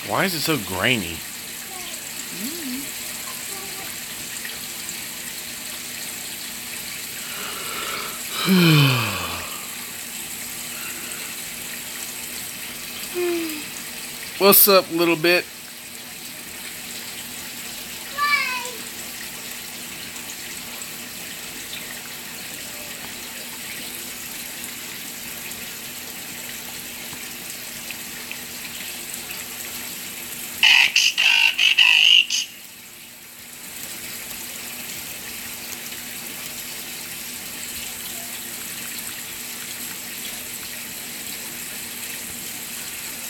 Why is it so grainy? What's up, little bit?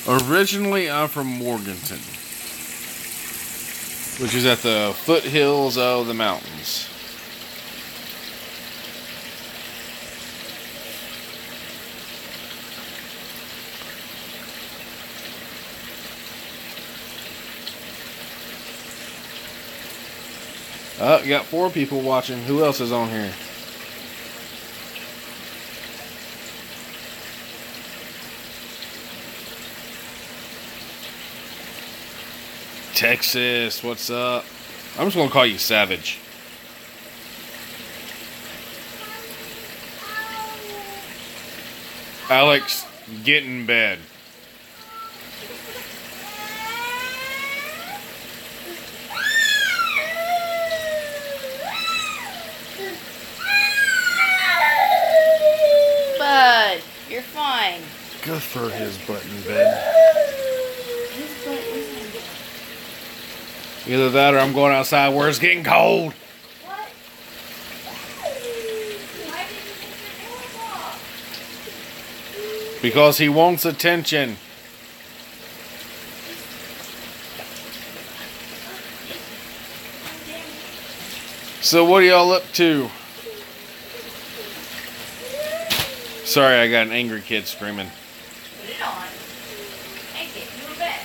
Originally, I'm from Morganton, which is at the foothills of the mountains. Oh, you got 4 people watching. Who else is on here? Texas, what's up? I'm just gonna call you Savage. Alex, get in bed. Bud, you're fine. Go throw his butt in bed. His butt isn't. Either that or I'm going outside where it's getting cold. What? Why did you take your clothes off? Because he wants attention. So what are y'all up to? Sorry, I got an angry kid screaming. Put it on. And get you a bed.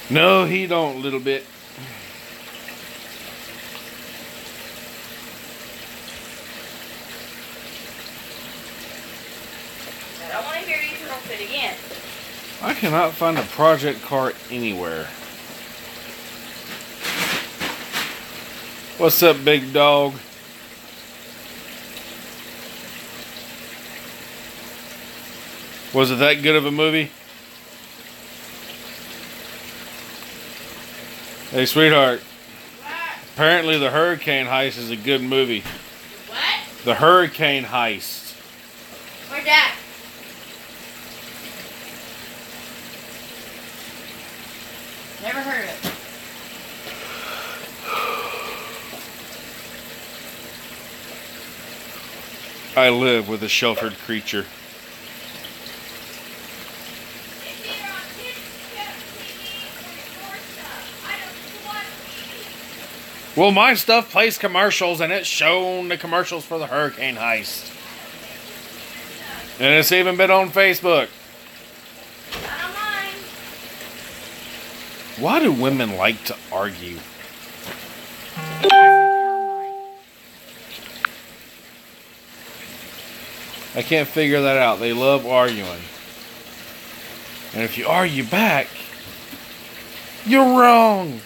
No, he don't, little bit. I don't want to hear you turtle fit again. I cannot find a project cart anywhere. What's up, big dog? Was it that good of a movie? Hey, sweetheart. What? Apparently The Hurricane Heist is a good movie. What? The Hurricane Heist. Where's that? Never heard of it. I live with a sheltered creature. Well, my stuff plays commercials, and it's shown the commercials for the Hurricane Heist. And it's even been on Facebook. Not on mine. Why do women like to argue? I can't figure that out. They love arguing. And if you argue back, you're wrong.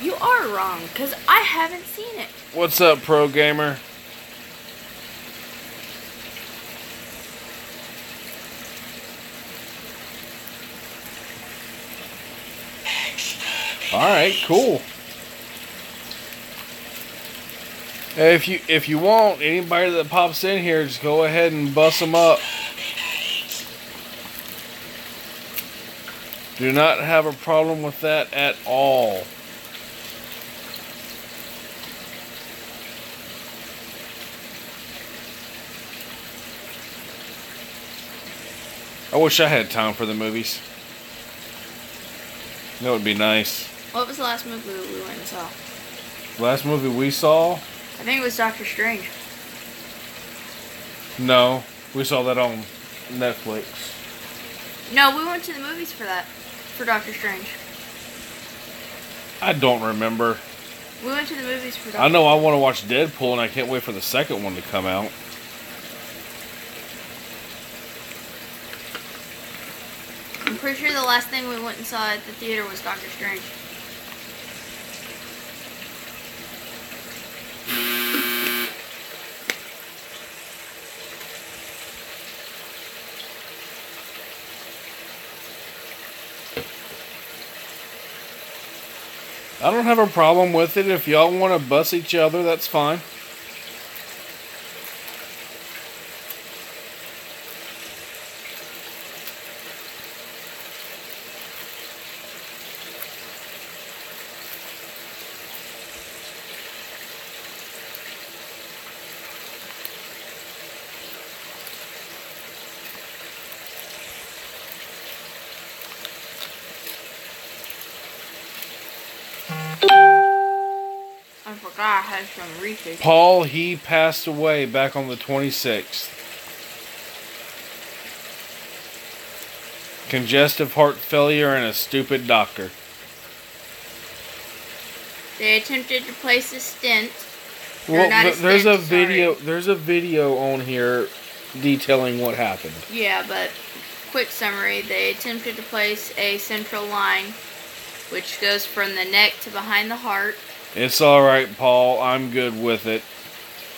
You are wrong, because I haven't seen it. What's up, pro gamer? Alright, cool. If you want, anybody that pops in here, just go ahead and bust them up. Do not have a problem with that at all. I wish I had time for the movies. That would be nice. What was the last movie we went and saw? Last movie we saw? I think it was Doctor Strange. No, we saw that on Netflix. No, we went to the movies for that. For Doctor Strange. I don't remember. We went to the movies for I know I want to watch Deadpool, and I can't wait for the second one to come out. I'm pretty sure the last thing we went and saw at the theater was Doctor Strange. I don't have a problem with it. If y'all want to bust each other, that's fine. I forgot I had some Reese's. Paul, he passed away back on the 26th. Congestive heart failure and a stupid doctor. They attempted to place a stent. Well, not a there's stent, a video. sorry. There's a video on here detailing what happened. Yeah, but quick summary. They attempted to place a central line, which goes from the neck to behind the heart. It's all right, Paul. I'm good with it.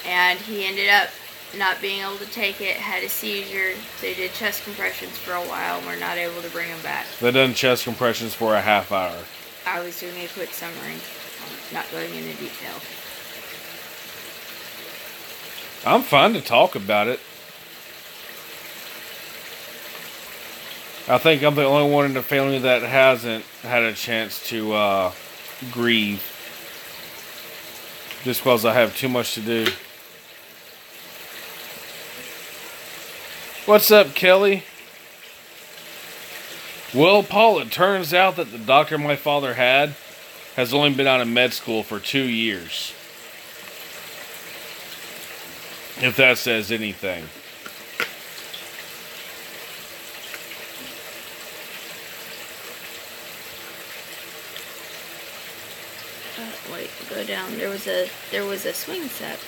And he ended up not being able to take it, had a seizure. They did chest compressions for a while and were not able to bring him back. They done chest compressions for a half hour. I was doing a quick summary, not going into detail. I'm fine to talk about it. I think I'm the only one in the family that hasn't had a chance to grieve. Just because I have too much to do. What's up, Kelly? Well, Paul, it turns out that the doctor my father had has only been out of med school for 2 years. If that says anything. Wait, go down. There was a swing set.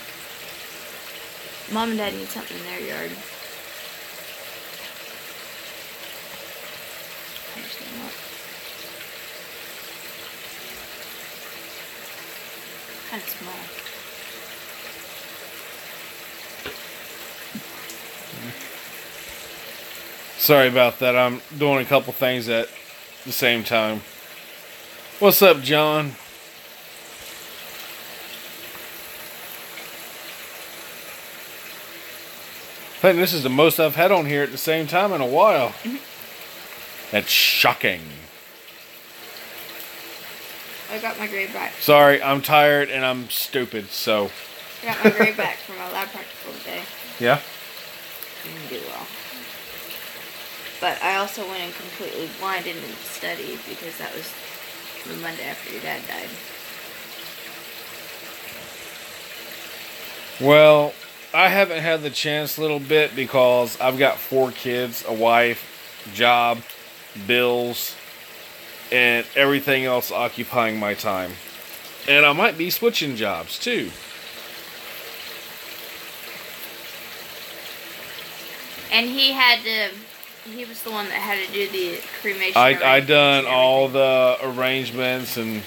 Mom and Dad need something in their yard. Kind of small. Sorry about that. I'm doing a couple things at the same time. What's up, John? I think this is the most I've had on here at the same time in a while. That's shocking. I got my grade back. Sorry, I'm tired and I'm stupid, so. I got my grade back from my lab practical today. Yeah? Didn't do well. But I also went in completely blind into the study because that was the Monday after your dad died. Well, I haven't had the chance a little bit because I've got 4 kids, a wife, job, bills, and everything else occupying my time. And I might be switching jobs too. And he was the one that had to do the cremation. I done arrangements and all everything. the arrangements and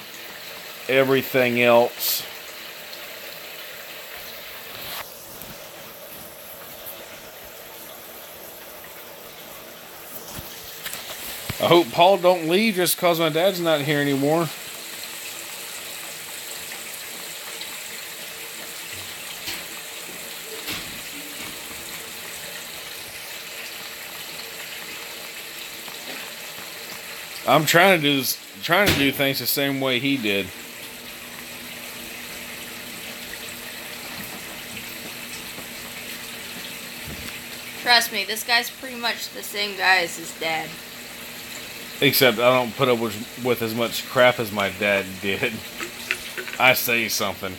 everything else. I hope Paul don't leave just because my dad's not here anymore. I'm trying to do things the same way he did. Trust me, this guy's pretty much the same guy as his dad. Except I don't put up with as much crap as my dad did. I say something.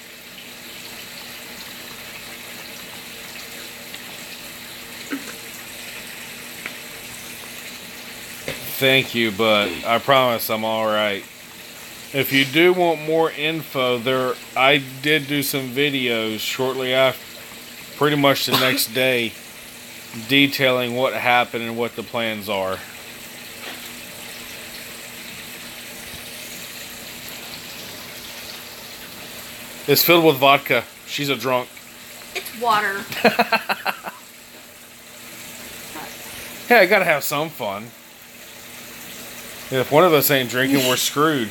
Thank you, but I promise I'm alright. If you do want more info, I did do some videos shortly after, pretty much the next day, detailing what happened and what the plans are. It's filled with vodka. She's a drunk. It's water. Yeah, I gotta have some fun. If one of us ain't drinking, we're screwed.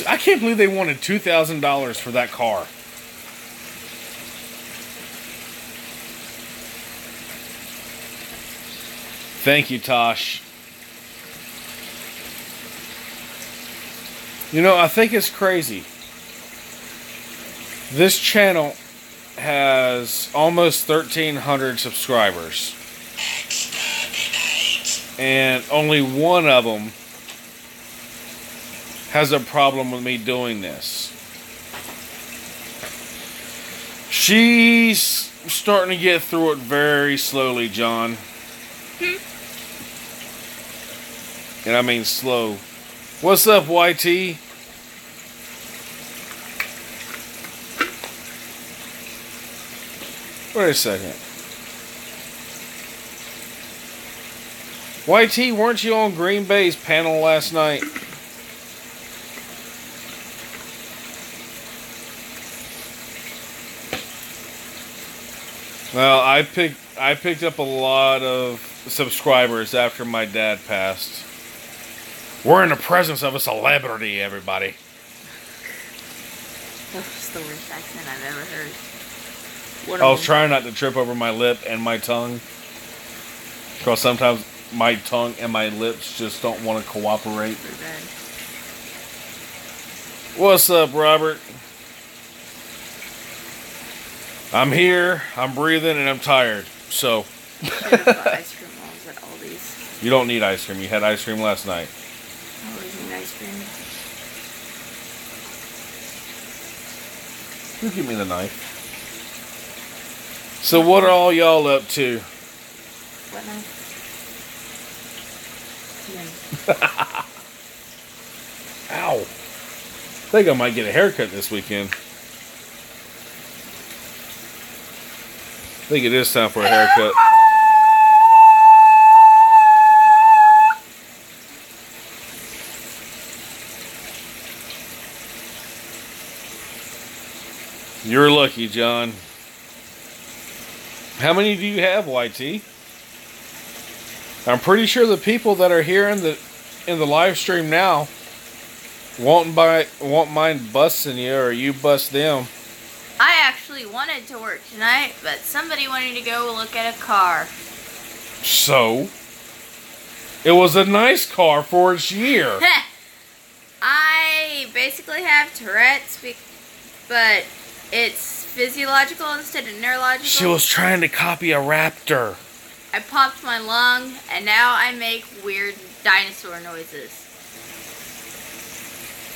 I can't believe they wanted $2,000 for that car. Thank you, Tosh. You know, I think it's crazy. This channel has almost 1,300 subscribers. And only one of them has a problem with me doing this. She's starting to get through it very slowly, John. And I mean slow. What's up, YT? Wait a second. YT, weren't you on Green Bay's panel last night? Well, I picked up a lot of subscribers after my dad passed. We're in the presence of a celebrity, everybody. That's the worst accent I've ever heard. I was trying not to trip over my lip and my tongue. Because sometimes my tongue and my lips just don't want to cooperate. What's up, Robert? I'm here, I'm breathing, and I'm tired. So. Ice cream while I was at Aldi's. You don't need ice cream. You had ice cream last night. I always need ice cream. You give me the knife. So what are all y'all up to? What knife? Ow. I think I might get a haircut this weekend. I think it is time for a haircut. You're lucky, John. How many do you have, YT? I'm pretty sure the people that are here in the live stream now won't mind busting you, or you bust them. I actually wanted to work tonight, but somebody wanted to go look at a car. So? It was a nice car for its year. I basically have Tourette's, but it's physiological instead of neurological. She was trying to copy a raptor. I popped my lung, and now I make weird dinosaur noises.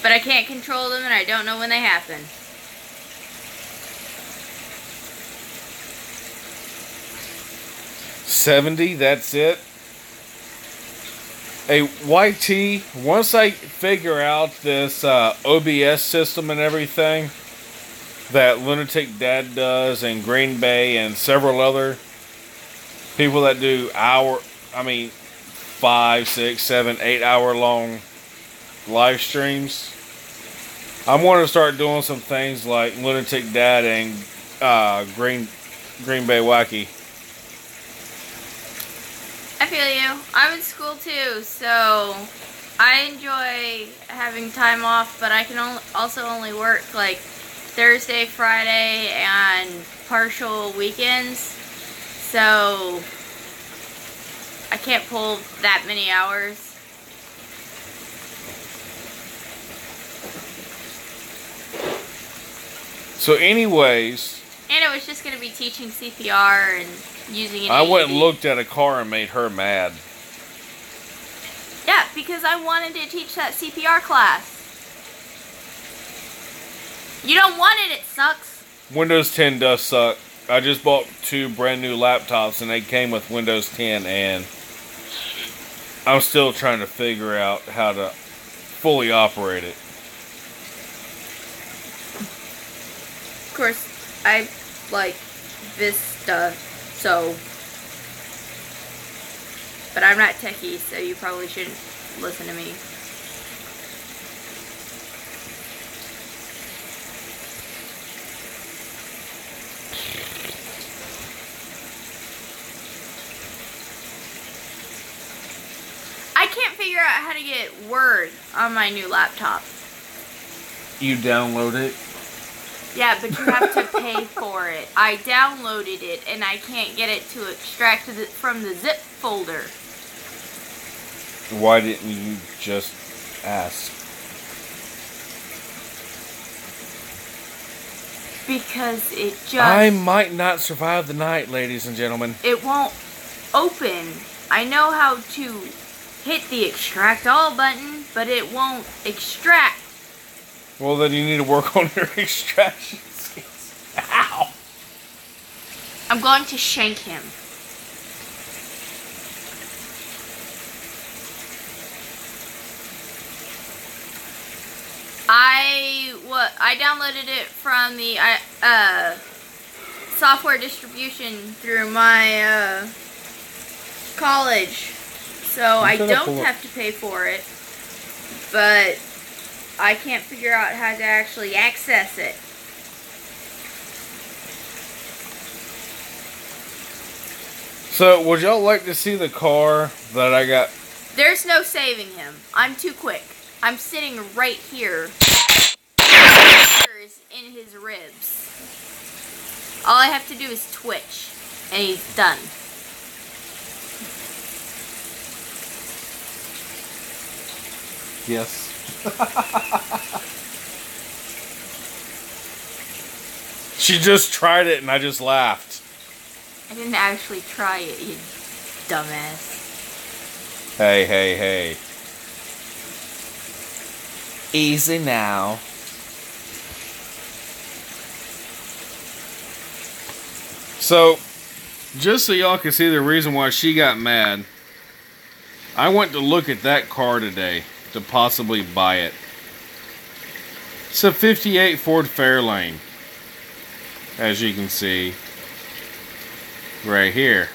But I can't control them, and I don't know when they happen. $70, that's it. Hey, YT, once I figure out this OBS system and everything that Lunatic Dad does, and Green Bay, and several other people that do 5, 6, 7, 8 hour long live streams, I'm going to start doing some things like Lunatic Dad and Green Bay Wacky. I feel you. I'm in school too, so I enjoy having time off, but I can also only work like Thursday, Friday, and partial weekends, so I can't pull that many hours. So anyways, And it was just going to be teaching CPR and using an I went and AED. looked at a car and made her mad. Yeah, because I wanted to teach that CPR class. You don't want it, it sucks. Windows 10 does suck. I just bought 2 brand new laptops and they came with Windows 10, and I'm still trying to figure out how to fully operate it. Of course, I like Vista, so. But I'm not techie, so you probably shouldn't listen to me. I can't figure out how to get Word on my new laptop. You download it? Yeah, but you have to pay for it. I downloaded it and I can't get it to extract it from the zip folder. Why didn't you just ask? Because it just... I might not survive the night, ladies and gentlemen. It won't open. I know how to hit the extract all button, but it won't extract. Well, then you need to work on your extraction skills. Ow! I'm going to shank him. I downloaded it from the software distribution through my college, so I don't have to pay for it, but I can't figure out how to actually access it. So, would y'all like to see the car that I got? There's no saving him. I'm too quick. I'm sitting right here. In his ribs. All I have to do is twitch, and he's done. Yes. She just tried it, and I just laughed. I didn't actually try it, you dumbass. Hey, hey, hey. Easy now. So, just so y'all can see the reason why she got mad, I went to look at that car today to possibly buy it. It's a 58 Ford Fairlane, as you can see right here.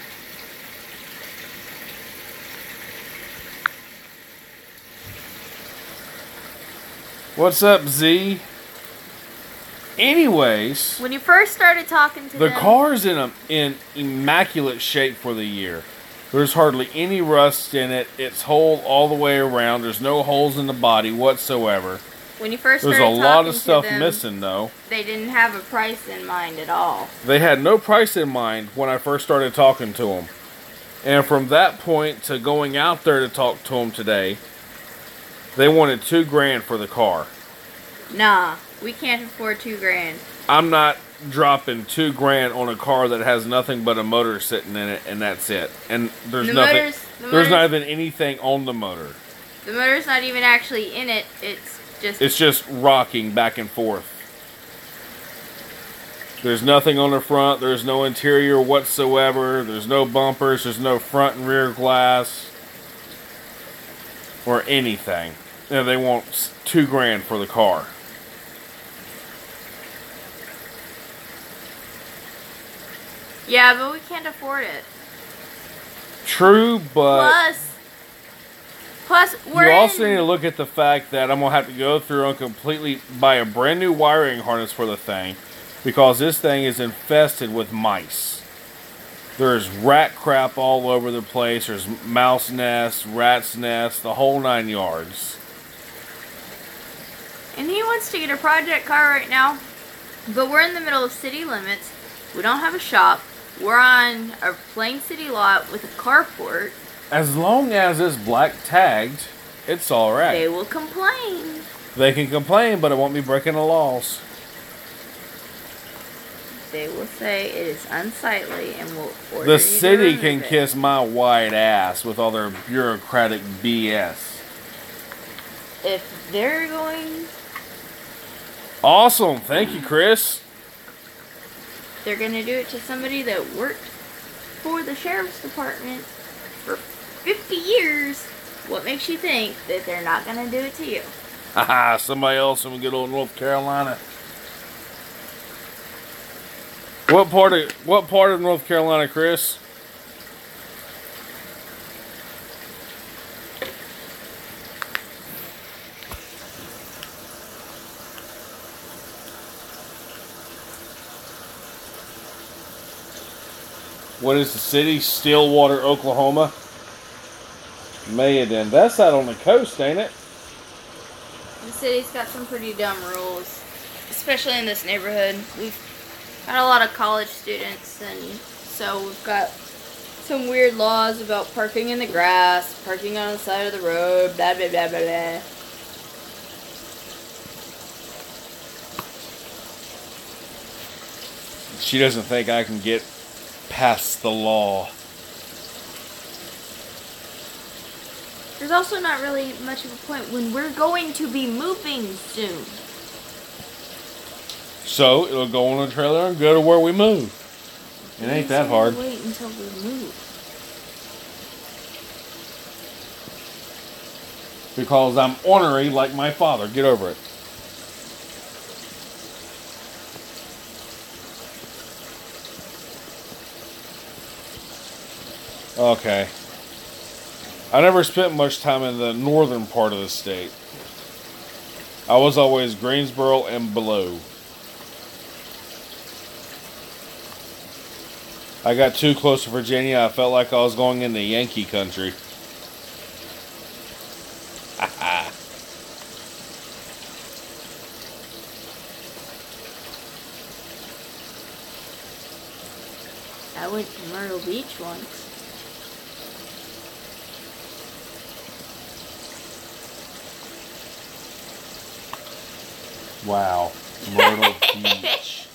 What's up, Z? Anyways, when you first started talking to the them, car's in immaculate shape for the year. There's hardly any rust in it. It's whole all the way around. There's no holes in the body whatsoever. When you first There's started a lot of talking stuff to them, missing, though. They didn't have a price in mind at all. They had no price in mind when I first started talking to them. And from that point to going out there to talk to them today, they wanted $2,000 for the car. Nah, we can't afford $2,000. I'm not dropping $2,000 on a car that has nothing but a motor sitting in it, and that's it. And there's nothing. There's not even anything on the motor. The motor's not even actually in it. It's just rocking back and forth. There's nothing on the front. There's no interior whatsoever. There's no bumpers. There's no front and rear glass or anything. And they want $2,000 for the car. Yeah, but we can't afford it. True, but Plus, you also need to look at the fact that I'm going to have to go through and completely buy a brand new wiring harness for the thing, because this thing is infested with mice. There's rat crap all over the place. There's mouse nests, rat's nests, the whole 9 yards. And he wants to get a project car right now, but we're in the middle of city limits. We don't have a shop. We're on a plain city lot with a carport. As long as it's black tagged, it's alright. They will complain. They can complain, but it won't be breaking the laws. They will say it is unsightly and will order The city you to can remove it. kiss my white ass with all their bureaucratic BS. If they're going... Awesome. Thank you, Chris. they're going to do it to somebody that worked for the sheriff's department for 50 years, what makes you think that they're not going to do it to you? Haha, somebody else in good old North Carolina. What part of North Carolina, Chris? What is the city? Stillwater, Oklahoma. Mayodan. That's out on the coast, ain't it? The city's got some pretty dumb rules, especially in this neighborhood. We've got a lot of college students, and so we've got some weird laws about parking in the grass, parking on the side of the road, blah, blah, blah, blah, blah. She doesn't think I can get past the law. There's also not really much of a point when we're going to be moving soon. So it'll go on a trailer and go to where we move. It ain't that hard. Wait until we move. Because I'm ornery like my father. Get over it. Okay. I never spent much time in the northern part of the state. I was always Greensboro and below. I got too close to Virginia. I felt like I was going into Yankee country. I went to Myrtle Beach once. Wow. Myrtle Beach.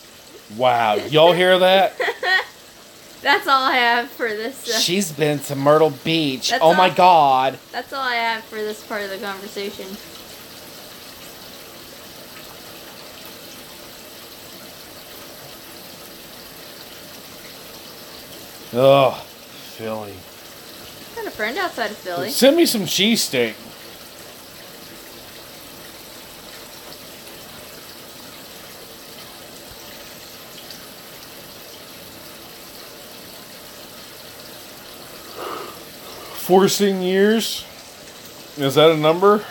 Wow. Y'all hear that? That's all I have for this. She's been to Myrtle Beach. That's Oh my all- God. That's all I have for this part of the conversation. Ugh. Philly. Got a friend outside of Philly. Send me some cheesesteak. Forcing years? Is that a number?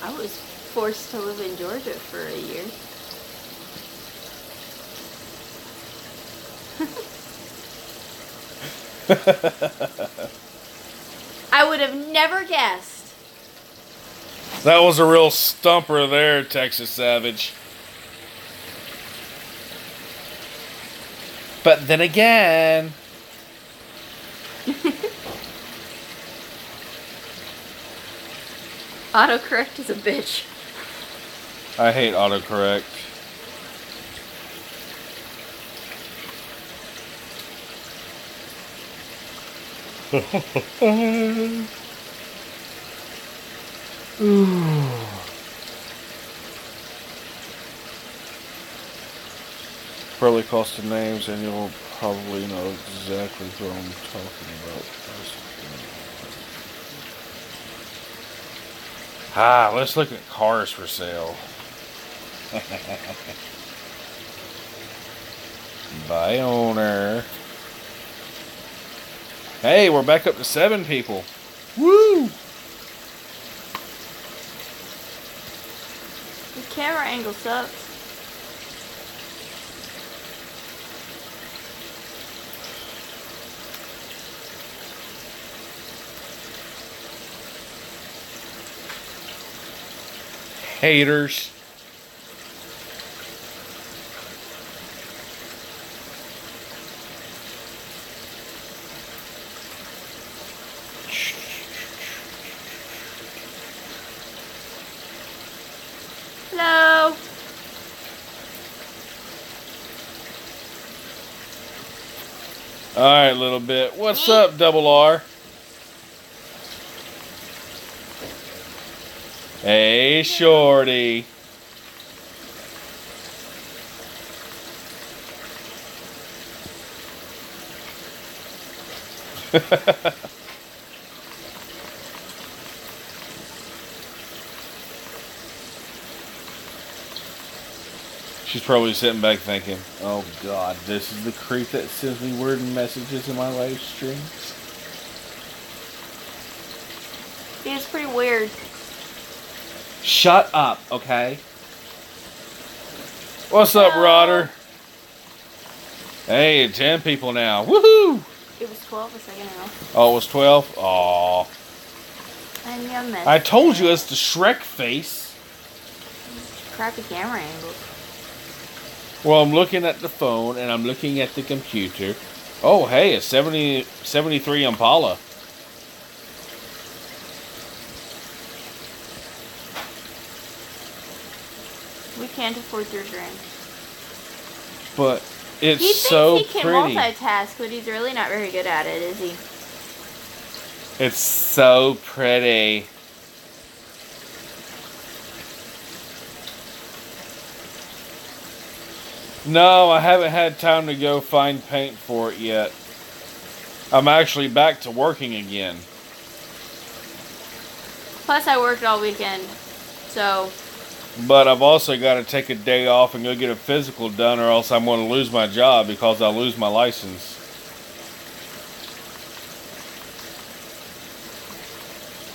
I was forced to live in Georgia for a year. I would have never guessed. That was a real stumper there, Texas Savage. But then again... Autocorrect is a bitch. I hate autocorrect. Probably cost of names, and you'll probably know exactly who I'm talking about. Ah, let's look at cars for sale. By owner. Hey, we're back up to 7 people. Woo! The camera angle sucks. Haters. Hello. Alright, little bit. What's up, Double R? Hey, Shorty. She's probably sitting back thinking, oh God, this is the creep that sends me weird messages in my live streams. It's pretty weird. Shut up, okay? What's up, Rodder? Hey, 10 people now. Woohoo! It was 12 a second ago. Oh, it was 12? Aw. And you missed I told you it. it's the Shrek face. Crappy camera angles. Well, I'm looking at the phone and I'm looking at the computer. Oh, hey, a 73 Impala. We can't afford your drink. But it's He so thinks he can pretty. multitask, but he's really not very good at it, is he? It's so pretty. No, I haven't had time to go find paint for it yet. I'm actually back to working again. Plus, I worked all weekend, so But I've also got to take a day off and go get a physical done, or else I'm going to lose my job because I'll lose my license.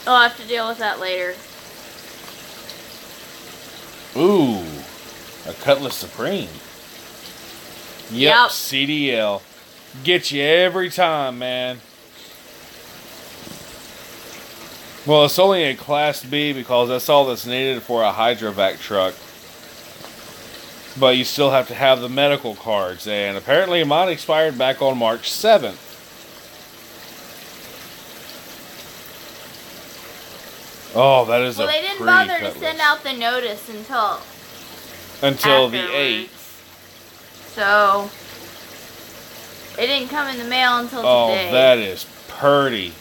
I'll have to deal with that later. Ooh, a Cutlass Supreme. Yep, CDL. Get you every time, man. Well, it's only a Class B because that's all that's needed for a hydrovac truck. But you still have to have the medical cards, and apparently mine expired back on March 7th. Oh, that is Well, a they didn't pretty bother Cutlass. to send out the notice until the afterwards. 8th. So it didn't come in the mail until Oh, today. that is pretty.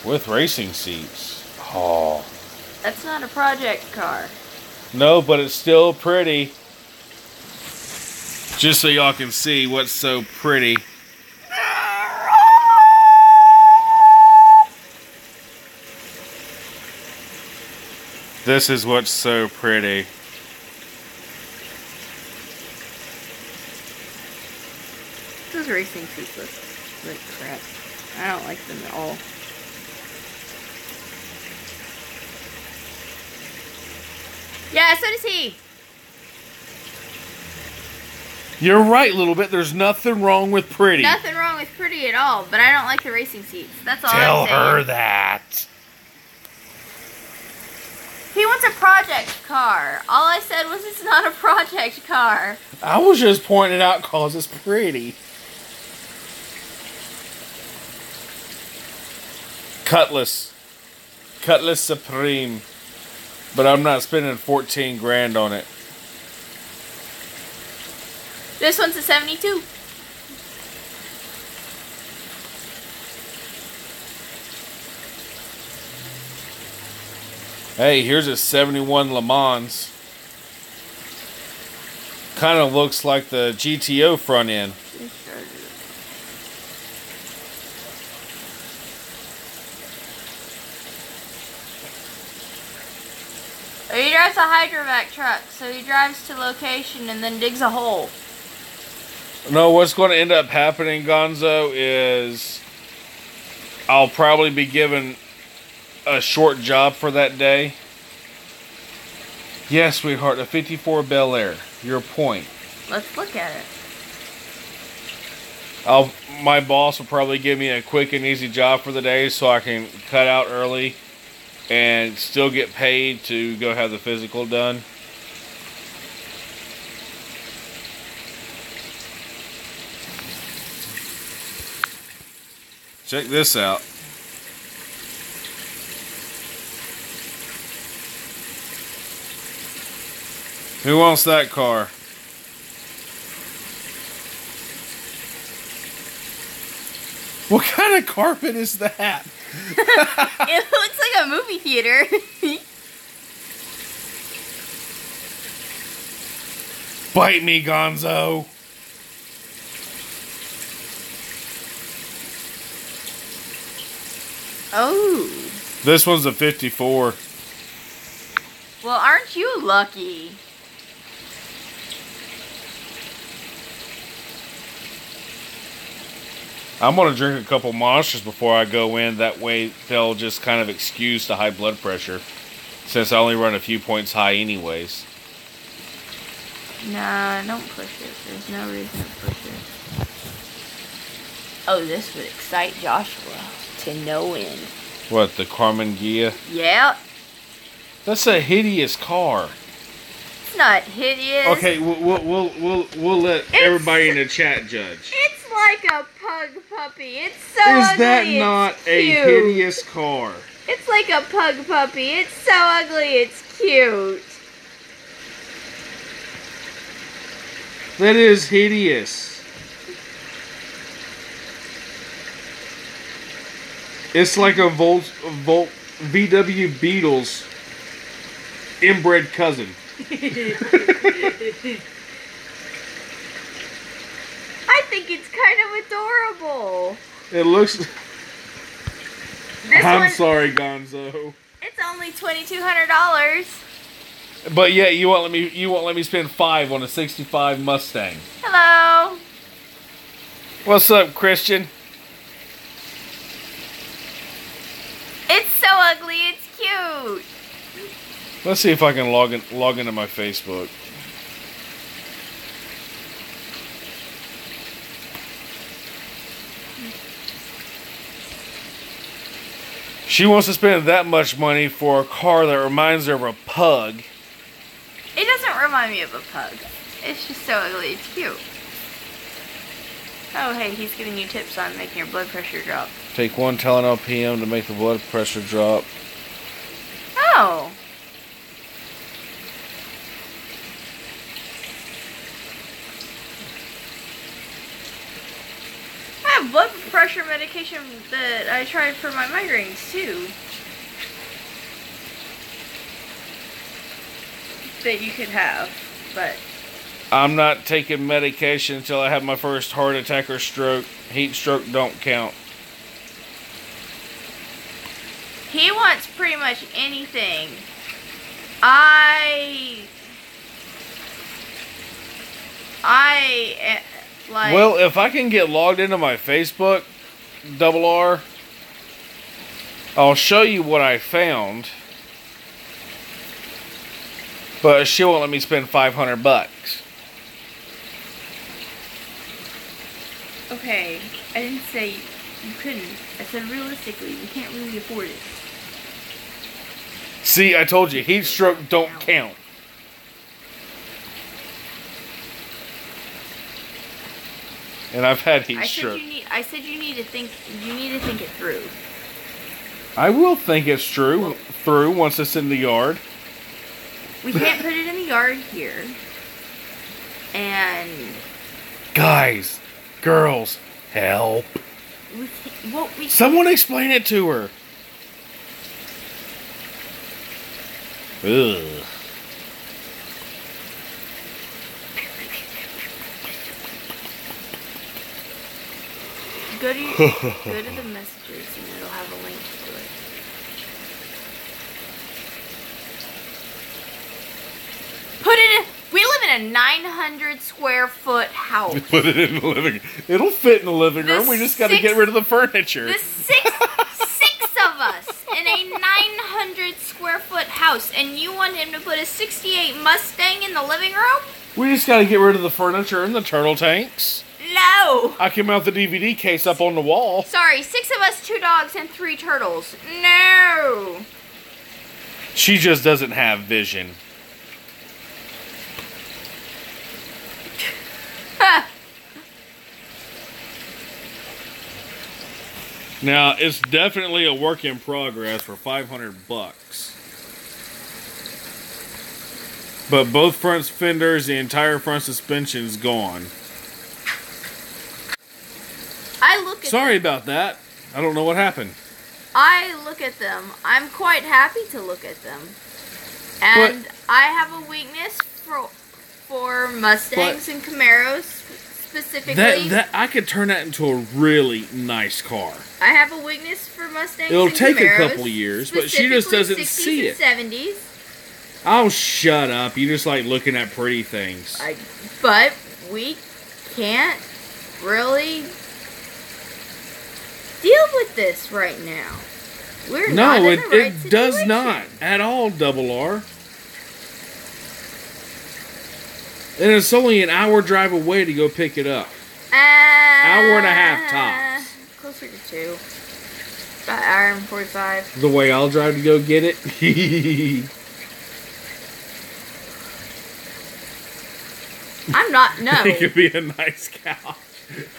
With racing seats. Oh. That's not a project car. No, but it's still pretty. Just so y'all can see what's so pretty. This is what's so pretty. Those racing seats look like crap. I don't like them at all. Yeah, so does he. You're right, little bit. There's nothing wrong with pretty. Nothing wrong with pretty at all, but I don't like the racing seats. That's all Tell I'm saying. her that. He wants a project car. All I said was it's not a project car. I was just pointing it out because it's pretty. Cutlass. Cutlass Supreme. But I'm not spending 14 grand on it. This one's a 72. Hey, here's a 71 Le Mans. Kind of looks like the GTO front end. He drives a hydrovac truck, so he drives to location and then digs a hole. No, what's going to end up happening, Gonzo, is I'll probably be given a short job for that day. Yes, sweetheart, a 54 Bel Air. Your point. Let's look at it. My boss will probably give me a quick and easy job for the day so I can cut out early and still get paid to go have the physical done. Check this out. Who wants that car? What kind of carpet is that? It looks like a movie theater. Bite me, Gonzo. Oh. This one's a 54. Well, aren't you lucky? I'm going to drink a couple Monsters before I go in. That way they'll just kind of excuse the high blood pressure. Since I only run a few points high anyways. Nah, don't push it. There's no reason to push it. Oh, this would excite Joshua to no end. What, the Carmen Gia? Yep. That's a hideous car. It's not hideous. Okay, we'll let everybody in the chat judge. It's like a pug puppy. It's so Is ugly. that not a cute. hideous car? It's like a pug puppy. It's so ugly. It's cute. That is hideous. It's like a VW Beetle's inbred cousin. I think it's kind of adorable. It looks... This I'm sorry, Gonzo. It's only $2,200. But yeah, you won't let me spend $5 on a '65 Mustang. Hello. What's up, Christian? It's so ugly. It's cute. Let's see if I can log into my Facebook. She wants to spend that much money for a car that reminds her of a pug. It doesn't remind me of a pug. It's just so ugly. It's cute. Oh, hey, he's giving you tips on making your blood pressure drop. Take 1 Tylenol PM to make the blood pressure drop. Oh. I have blood pressure medication that I tried for my migraines, too. That you could have, but... I'm not taking medication until I have my first heart attack or stroke. Heat stroke don't count. He wants pretty much anything. like... Well, if I can get logged into my Facebook, Double R, I'll show you what I found. But she won't let me spend $500. Okay, I didn't say you couldn't. I said realistically, you can't really afford it. See, I told you, heat stroke don't count. And I've had heat stroke. I said you need to think it through. I will think it's through once it's in the yard. We can't put it in the yard here. And guys, girls, help. Someone explain it to her. Ugh. Go to the messages and it'll have a link to it. We live in a 900 square foot house. Put it in the living. It'll fit in the living room. We just got to get rid of the furniture. The six of us in a 900 square foot house, and you want him to put a 68 Mustang in the living room? We just got to get rid of the furniture and the turtle tanks. No. I can mount the DVD case up on the wall. Sorry, 6 of us, 2 dogs, and 3 turtles. No. She just doesn't have vision. Now, it's definitely a work in progress for $500. But both front fenders, the entire front suspension's gone. Sorry about that. I don't know what happened. I look at them. I'm quite happy to look at them. And I have a weakness for Mustangs and Camaros specifically. That I could turn that into a really nice car. I have a weakness for Mustangs. It'll and take Camaros, a couple years, but she just doesn't 60s see it. and 70s. Oh, shut up! You just like looking at pretty things. But we can't really deal with this right now. We're not in the right it does situation. not at all, Double R. And it's only an hour drive away to go pick it up. Hour and a half tops. Closer to 2. About an hour and 45. The way I'll drive to go get it. I'm not, no. It could be a nice couch.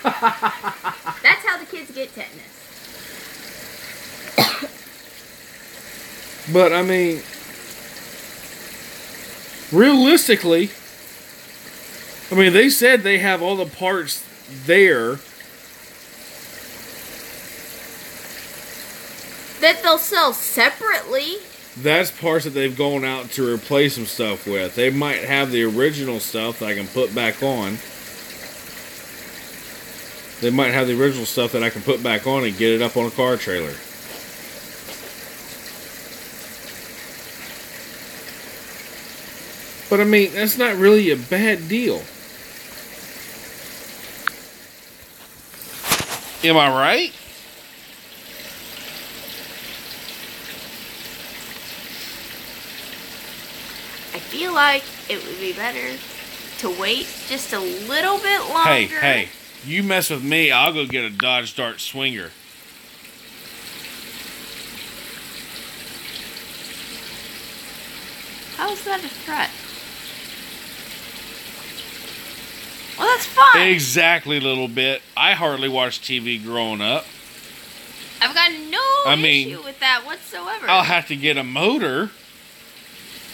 That's how the kids get tetanus. But, I mean, realistically, I mean, they said they have all the parts there. That they'll sell separately. That's parts that they've gone out to replace some stuff with. They might have the original stuff that I can put back on. They might have the original stuff that I can put back on and get it up on a car trailer. But I mean, that's not really a bad deal. Am I right? I feel like it would be better to wait just a little bit longer. Hey, you mess with me, I'll go get a Dodge Dart Swinger. How is that a threat? Well, that's fine. Exactly, little bit. I hardly watched TV growing up. I've got no issue with that whatsoever. I'll have to get a motor.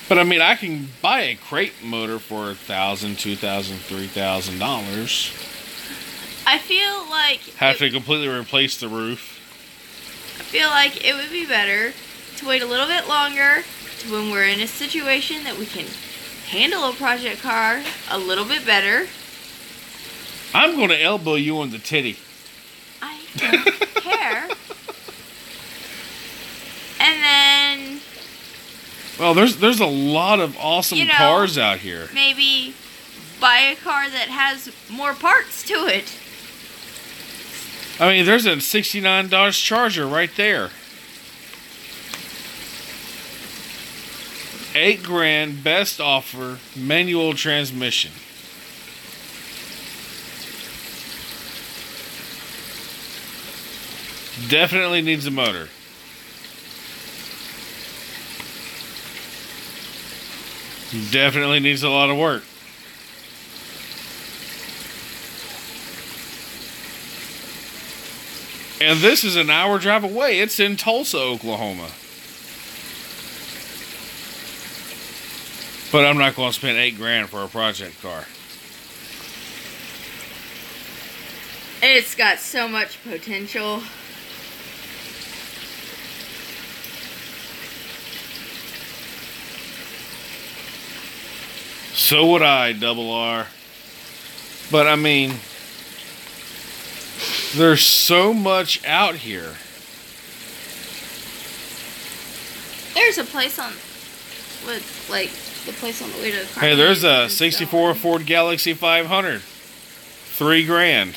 But I mean, I can buy a crate motor for $1,000, $2,000, $3,000. I feel like Have to completely replace the roof. I feel like it would be better to wait a little bit longer to when we're in a situation that we can handle a project car a little bit better. I'm going to elbow you on the titty. I don't care. And then, Well, there's a lot of awesome cars out here. Maybe buy a car that has more parts to it. I mean, there's a '69 Dodge Charger right there. $8,000, best offer, manual transmission. Definitely needs a motor. Definitely needs a lot of work. And this is an hour drive away. It's in Tulsa, Oklahoma. But I'm not going to spend $8,000 for a project car. It's got so much potential. So would I, Double R. But I mean, there's so much out here. There's a place on, with like the place on the way to the car. Hey, there's a '64 Ford Galaxy 500, $3,000.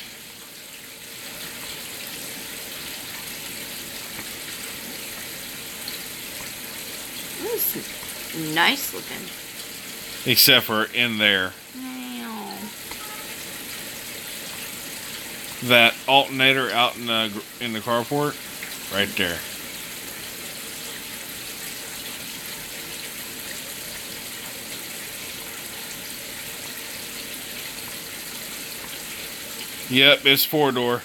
This is nice looking. Except for in there. Wow. That alternator out in the carport, right there. Yep, it's 4-door.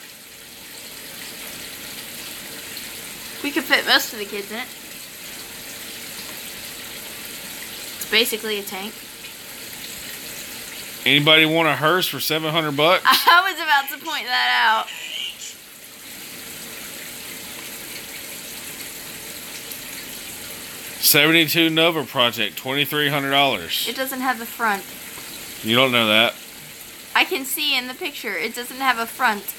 We could fit most of the kids in it. It's basically a tank. Anybody want a hearse for $700? I was about to point that out. '72 Nova Project, $2,300. It doesn't have the front. You don't know that. I can see in the picture. It doesn't have a front.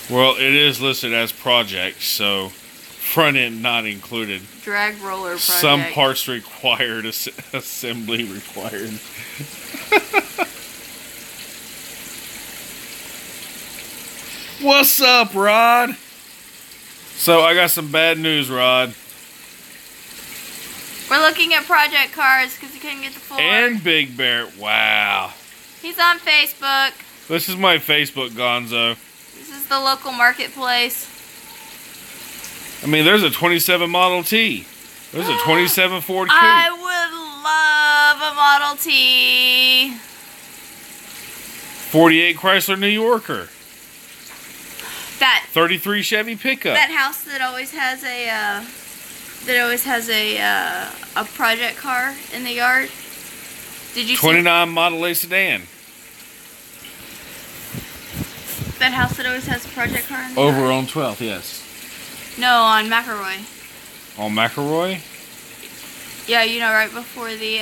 Well, it is listed as project, so front end not included. Drag roller project. Some parts required, assembly required. What's up, Rod? So I got some bad news, Rod. We're looking at project cars because he couldn't get the floor. And Big Bear. Wow. He's on Facebook. This is my Facebook, Gonzo. This is the local marketplace. I mean, there's a 27 Model T. There's a 27 Ford Coupe. I would love a Model T. 48 Chrysler New Yorker. That 33 Chevy pickup. That house that always has a project car in the yard. Did you 29 Model A sedan. That house that always has a project car in the Over yard? on 12th, yes. No, on McElroy. On McElroy? Yeah, you know, right before the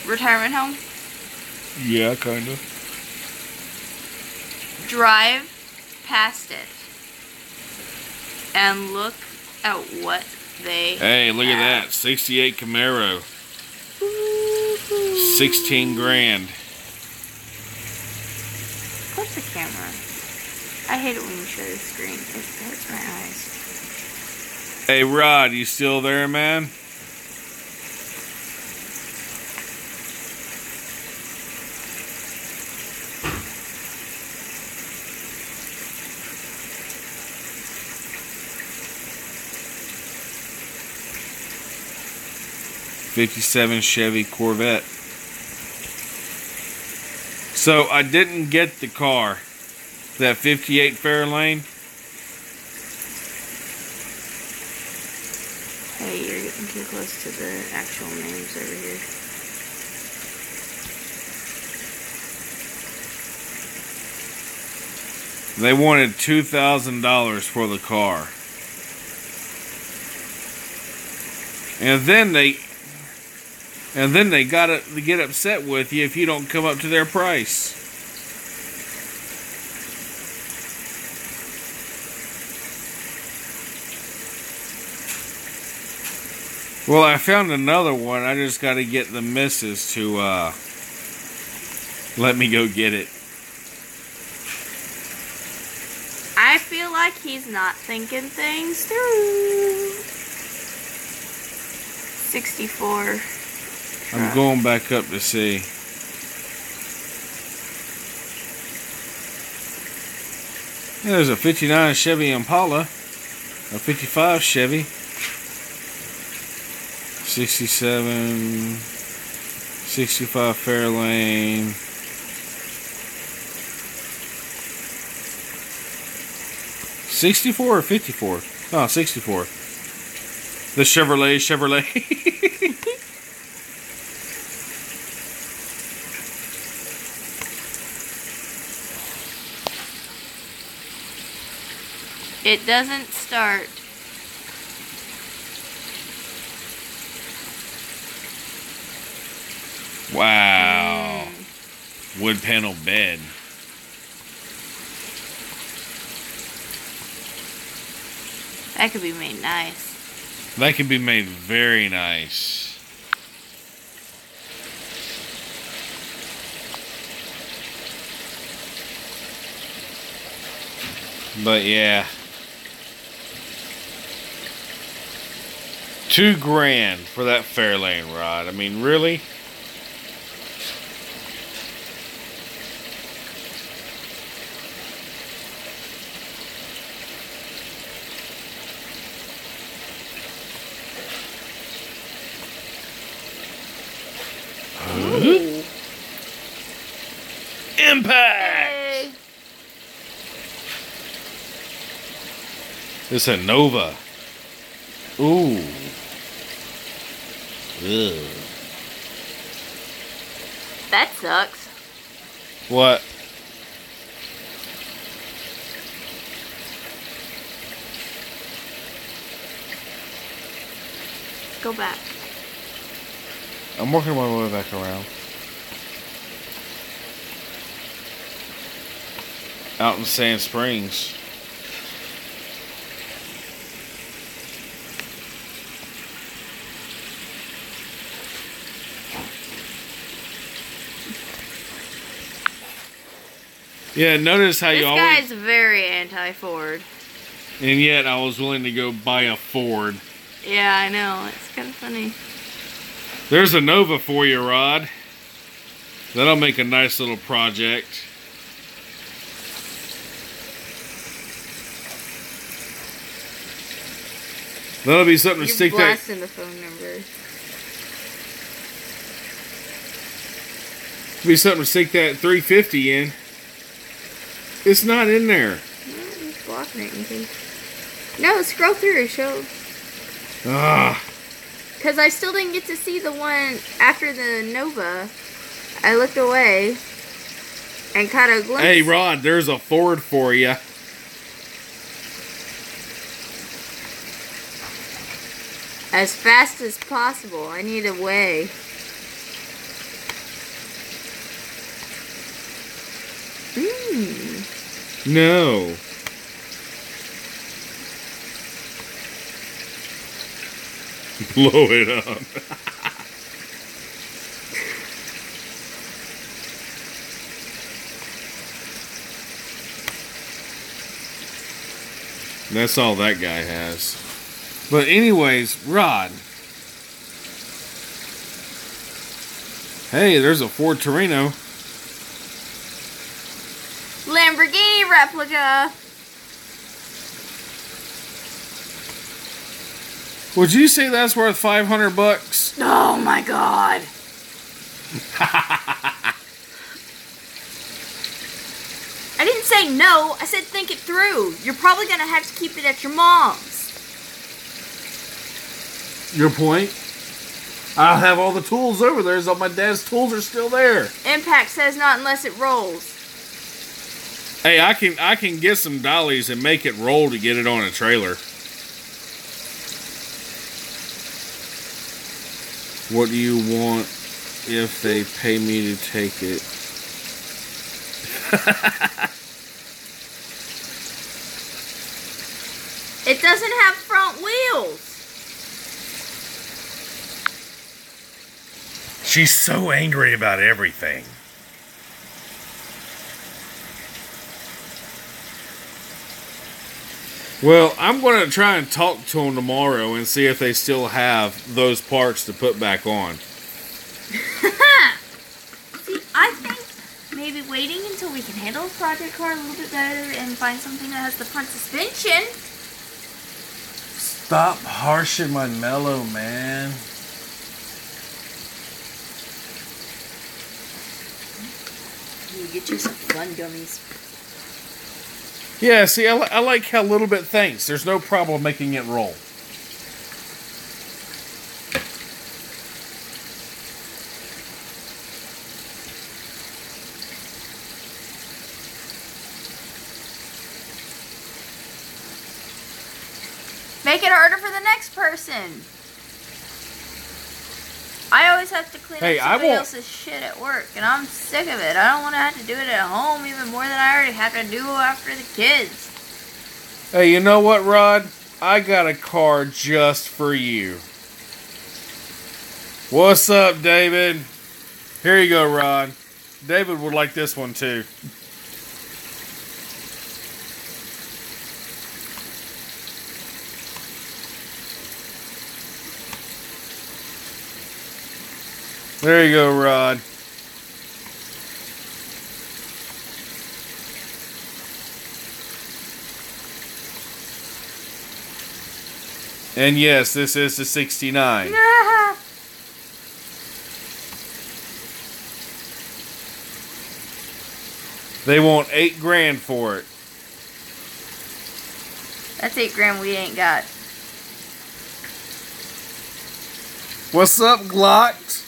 retirement home. Yeah, kind of. Drive past it and look at what they Hey, look have. at that. 68 Camaro. 16 grand. Close the camera. I hate it when you show the screen. It hurts my eyes. Hey, Rod, you still there, man? '57 Chevy Corvette. So I didn't get the car, that 58 Fairlane. Hey, you're getting too close to the actual names over here. They wanted $2,000 for the car. And then they got to get upset with you if you don't come up to their price. Well, I found another one. I just got to get the missus to let me go get it. I feel like he's not thinking things through. 64. I'm going back up to see. Yeah, there's a 59 Chevy Impala, a 55 Chevy, 67, 65 Fairlane, '64 or '54? Oh, '64. The Chevrolet. It doesn't start. Wow. Wood panel bed. That could be made nice. That could be made very nice. But yeah. $2,000 for that Fairlane rod. I mean, really? Ooh. Impact! Yay. It's a Nova. Ooh. Ugh. That sucks. What? Let's go back. I'm working my way back around. Out in Sand Springs. Yeah, notice how This you always... guy's very anti-Ford. And yet I was willing to go buy a Ford. Yeah, I know. It's kind of funny. There's a Nova for you, Rod. That'll make a nice little project. That'll be something to stick You're that... blasting the phone number. Be something to stick that 350 in. It's not in there. No, it's blocking it in case. No, scroll through. Show. Ah. Because I still didn't get to see the one after the Nova. I looked away and caught a glimpse. Hey, Rod, there's a Ford for you. As fast as possible. I need a way. No. Blow it up. That's all that guy has. But anyways, Rod. Hey, there's a Ford Torino. Lamborghini replica. Would you say that's worth $500? Oh my god. I didn't say no. I said think it through. You're probably going to have to keep it at your mom's. Your point? I'll have all the tools over there, so my dad's tools are still there. Impact says not unless it rolls. Hey, I can get some dollies and make it roll to get it on a trailer. What do you want if they pay me to take it? It doesn't have front wheels. She's so angry about everything. Well, I'm going to try and talk to them tomorrow and see if they still have those parts to put back on. See, I think maybe waiting until we can handle a project car a little bit better and find something that has the front suspension. Stop harshing my mellow, man. You get you some fun gummies. Yeah, see, I like how Little Bit thinks. There's no problem making it roll. Make it harder for the next person. I always have to clean up somebody else's shit at work, and I'm sick of it. I don't want to have to do it at home even more than I already have to do after the kids. Hey, you know what, Rod? I got a car just for you. What's up, David? Here you go, Rod. David would like this one, too. There you go, Rod. And yes, this is the 69. They want $8 grand for it. That's $8 grand we ain't got. What's up, Glocks?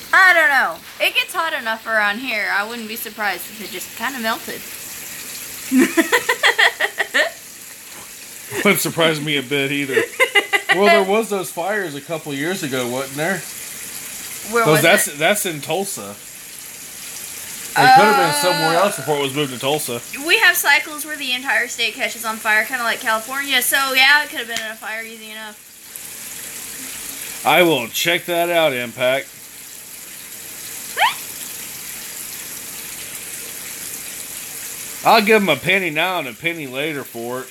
I don't know. It gets hot enough around here. I wouldn't be surprised if it just kind of melted. Wouldn't surprise me a bit either. Well, there was those fires a couple years ago, wasn't there? Where was That's in Tulsa. It could have been somewhere else before it was moved to Tulsa. We have cycles where the entire state catches on fire, kind of like California. So yeah, it could have been in a fire easy enough. I will check that out, Impact. I'll give them a penny now and a penny later for it.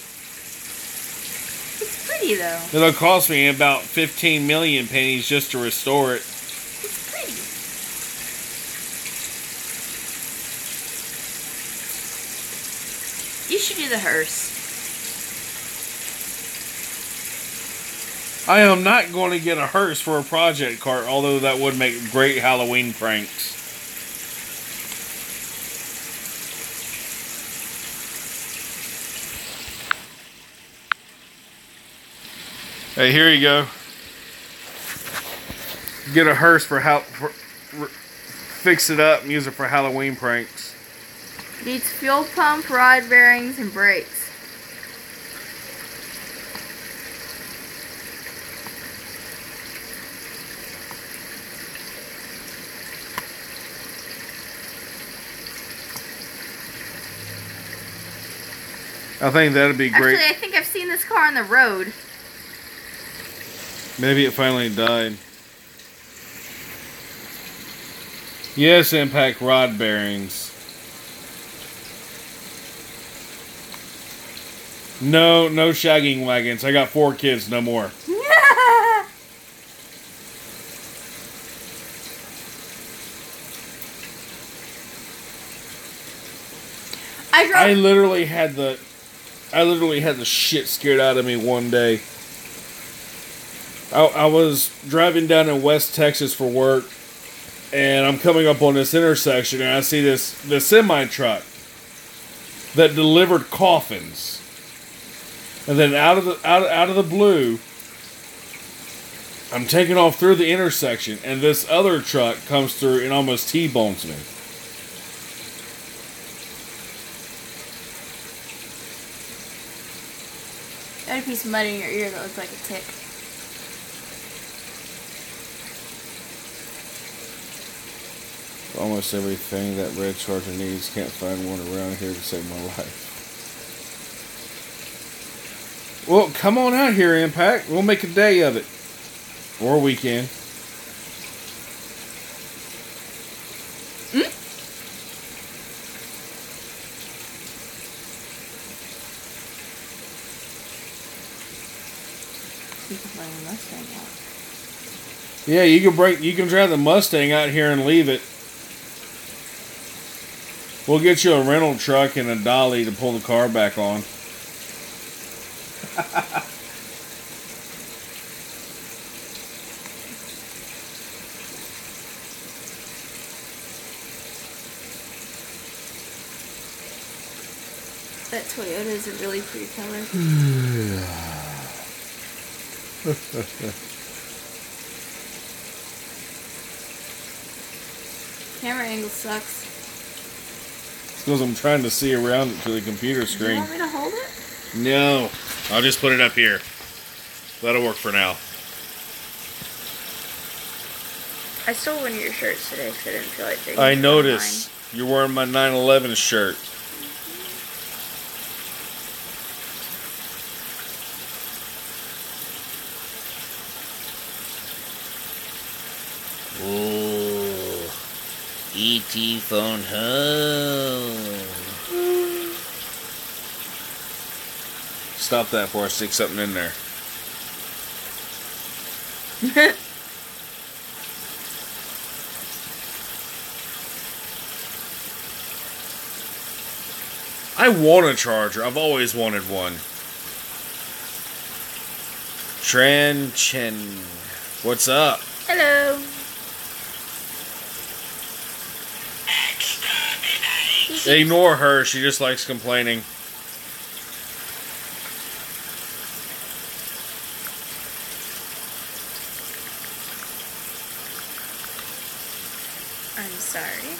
It's pretty though. It'll cost me about 15 million pennies just to restore it. It's pretty. You should do the hearse. I am not going to get a hearse for a project cart, although that would make great Halloween pranks. Hey, here you go. Get a hearse fix it up and use it for Halloween pranks. Needs fuel pump, rod bearings, and brakes. I think that'd be great. Actually, I think I've seen this car on the road. Maybe it finally died. Yes, Impact rod bearings. No shagging wagons. I got 4 kids, no more. I literally had the shit scared out of me one day. I was driving down in West Texas for work, and I'm coming up on this intersection, and I see the semi truck that delivered coffins, and then out of the blue, I'm taking off through the intersection, and this other truck comes through and almost T-bones me. You had a piece of mud in your ear that looked like a tick. Almost everything that red charger needs. Can't find one around here to save my life. Well, come on out here, Impact. We'll make a day of it. Or a weekend. You can bring the Mustang out. Yeah, you can drive the Mustang out here and leave it. We'll get you a rental truck and a dolly to pull the car back on. That Toyota is a really pretty color. Camera angle sucks. Because I'm trying to see around it to the computer screen. Do you want me to hold it? No. I'll just put it up here. That'll work for now. I stole one of your shirts today because I didn't feel like taking I it noticed. You're wearing my 9/11 shirt. Oh, E.T. phone home. Stop that before I stick something in there. I want a charger. I've always wanted one. Tran Chen. What's up? Hello. Ignore her. She just likes complaining. I'm sorry.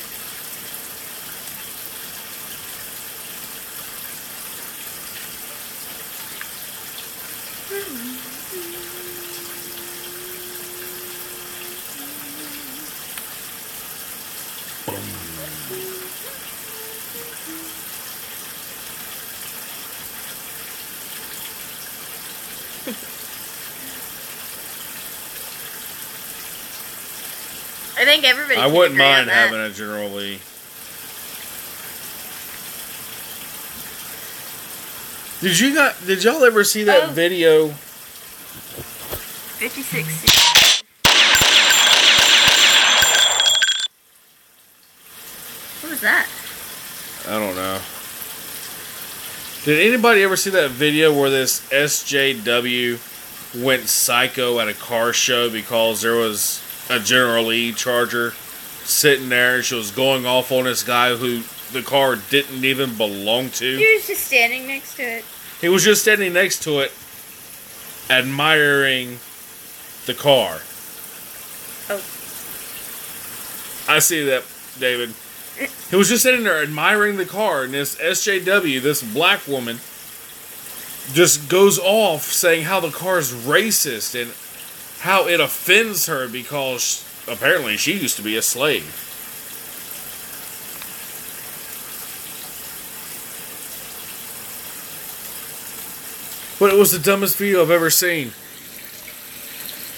I think everybody. I can wouldn't agree on mind that. having a General Lee. Did y'all ever see that video? 56. What was that? I don't know. Did anybody ever see that video where this SJW went psycho at a car show because there was a General Lee Charger sitting there and she was going off on this guy who the car didn't even belong to? He was just standing next to it. He was just standing next to it, admiring the car. Oh. I see that, David. He was just sitting there admiring the car, and this SJW, this black woman, just goes off saying how the car is racist and how it offends her because apparently she used to be a slave. But it was the dumbest video I've ever seen.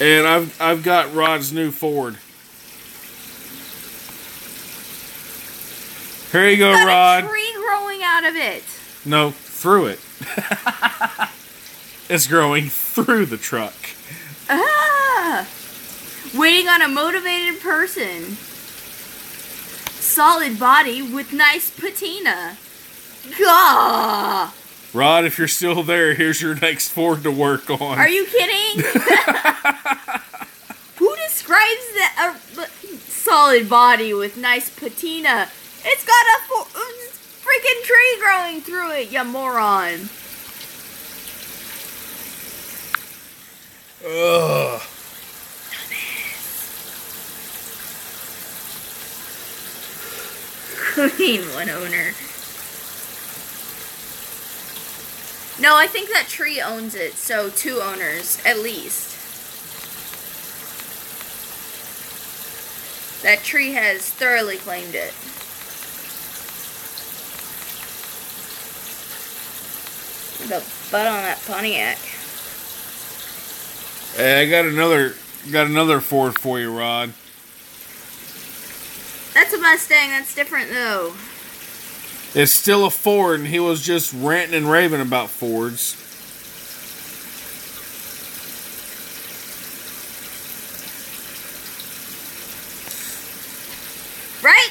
And I've got Rod's new Ford. Here you go, Got Rod. a tree growing out of it. No, through it. It's growing through the truck. Ah! Waiting on a motivated person. Solid body with nice patina. Gah! Rod, if you're still there, here's your next Ford to work on. Are you kidding? Who describes that solid body with nice patina? It's got a freaking tree growing through it, you moron. Ugh. Queen one owner. No, I think that tree owns it, so 2 owners, at least. That tree has thoroughly claimed it. The butt on that Pontiac. Hey, I got another Ford for you, Rod. That's a Mustang, that's different though. It's still a Ford, and he was just ranting and raving about Fords. Right?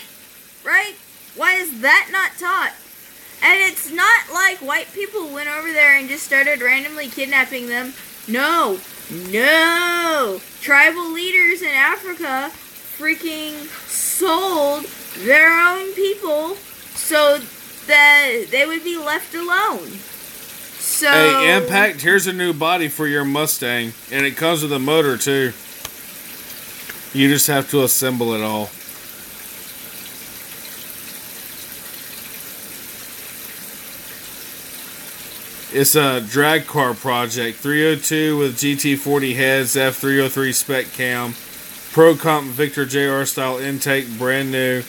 Right? Why is that not taught? And it's not like white people went over there and just started randomly kidnapping them. No. No. Tribal leaders in Africa freaking sold their own people so that they would be left alone. So, Hey, Impact, here's a new body for your Mustang, and it comes with a motor, too. You just have to assemble it all. It's a drag car project. 302 with GT40 heads, F303 spec cam, Pro Comp Victor JR style intake, brand new.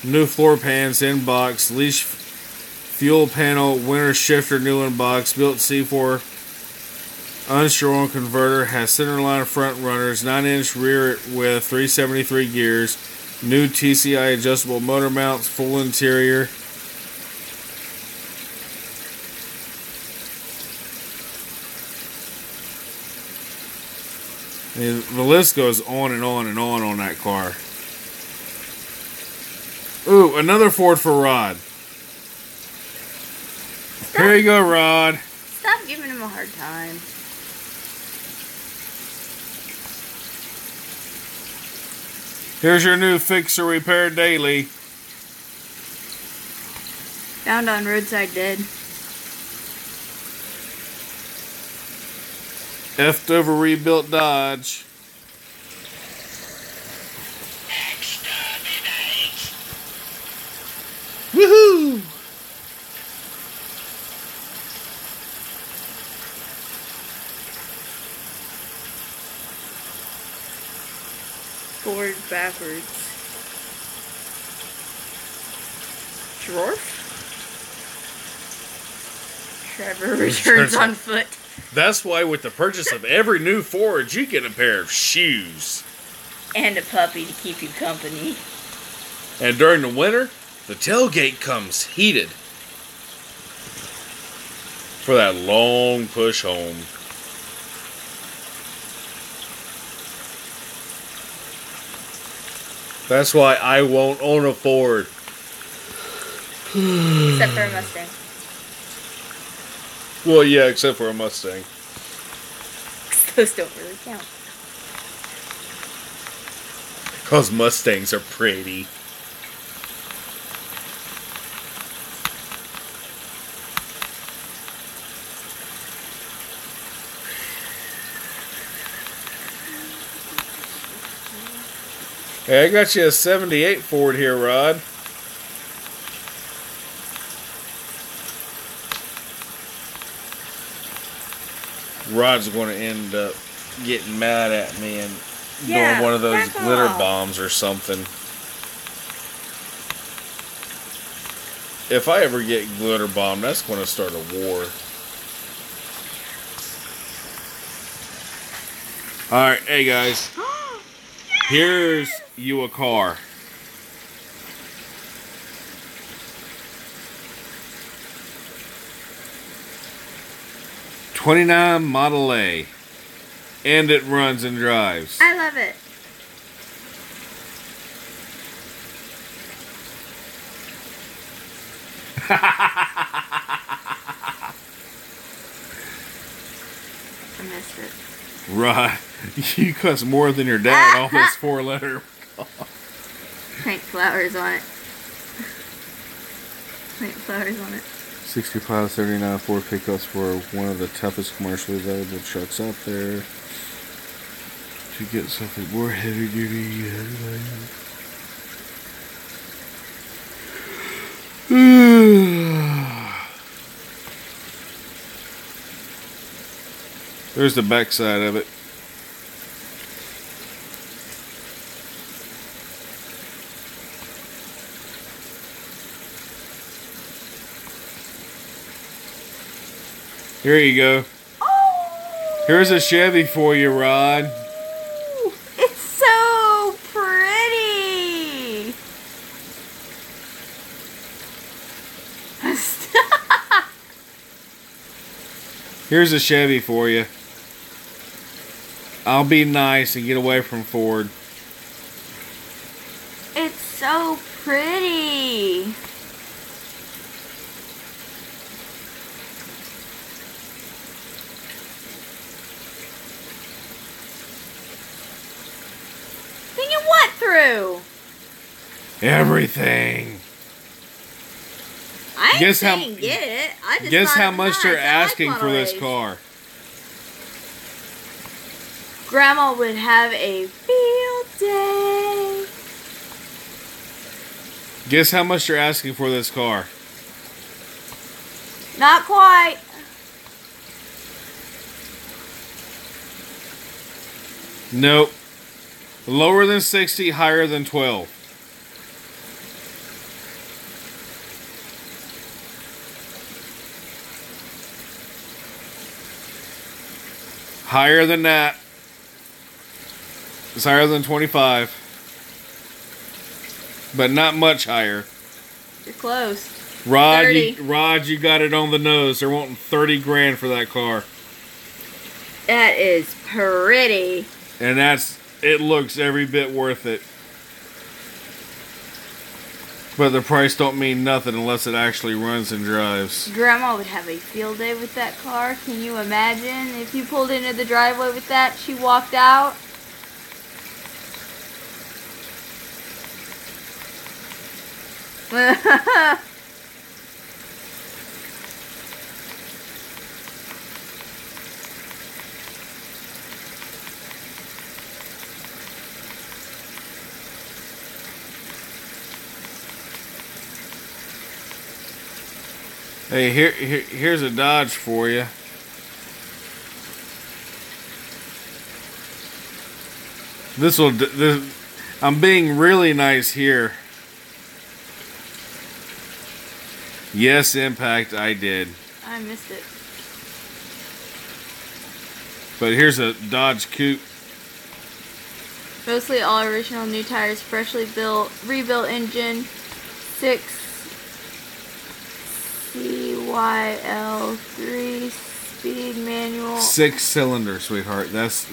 New floor pans in box, leash fuel panel, winter shifter new in box, built C4 unsure converter, has centerline front runners, 9-inch rear with 373 gears, new TCI adjustable motor mounts, full interior. And the list goes on and on and on that car. Ooh, another Ford for Rod. Here you go, Rod. stop giving him a hard time. Here's your new Fix or Repair Daily. Found on roadside dead. Effed over rebuilt Dodge. Woohoo! Forward, backwards. Dwarf? Trevor returns on foot. That's why with the purchase of every new Ford, you get a pair of shoes. And a puppy to keep you company. And during the winter, the tailgate comes heated for that long push home. That's why I won't own a Ford. Except for a Mustang. Well, yeah, except for a Mustang. Those don't really count. Because Mustangs are pretty. Hey, I got you a 78 Ford here, Rod. Rod's going to end up getting mad at me and doing one of those glitter bombs or something. If I ever get glitter bombed, that's going to start a war. Alright, hey guys. Here's you a car. '29 Model A. And it runs and drives. I love it. I missed it. Right. You cuss more than your dad off this 4-letter. Pink flowers on it. Pink flowers on it. 65, 39 Ford pickups were one of the toughest commercially available trucks out there. To get something more heavy duty, there's the back side of it. Here you go. Oh! Here's a Chevy for you, Rod. It's so pretty. Here's a Chevy for you. I'll be nice and get away from Ford. It's so pretty. Thinking what through? Everything. I ain't Guess saying get it. I just Guess thought how it was much nice. they're I like asking for Model this A's. car. Grandma would have a field day. Guess how much they're asking for this car. Not quite. Nope. Lower than 60, higher than 12. Higher than that. It's higher than 25. But not much higher. You're close. Rod, 30. You got it on the nose. They're wanting 30 grand for that car. That is pretty. And it looks every bit worth it. But the price don't mean nothing unless it actually runs and drives. Grandma would have a field day with that car. Can you imagine if you pulled into the driveway with that, she walked out? Hey, here's a Dodge for you. I'm being really nice here. Yes, Impact, I did. I missed it. But here's a Dodge Coupe. Mostly all original new tires, freshly built, rebuilt engine, 6 CYL 3-speed manual. 6-cylinder, sweetheart. That's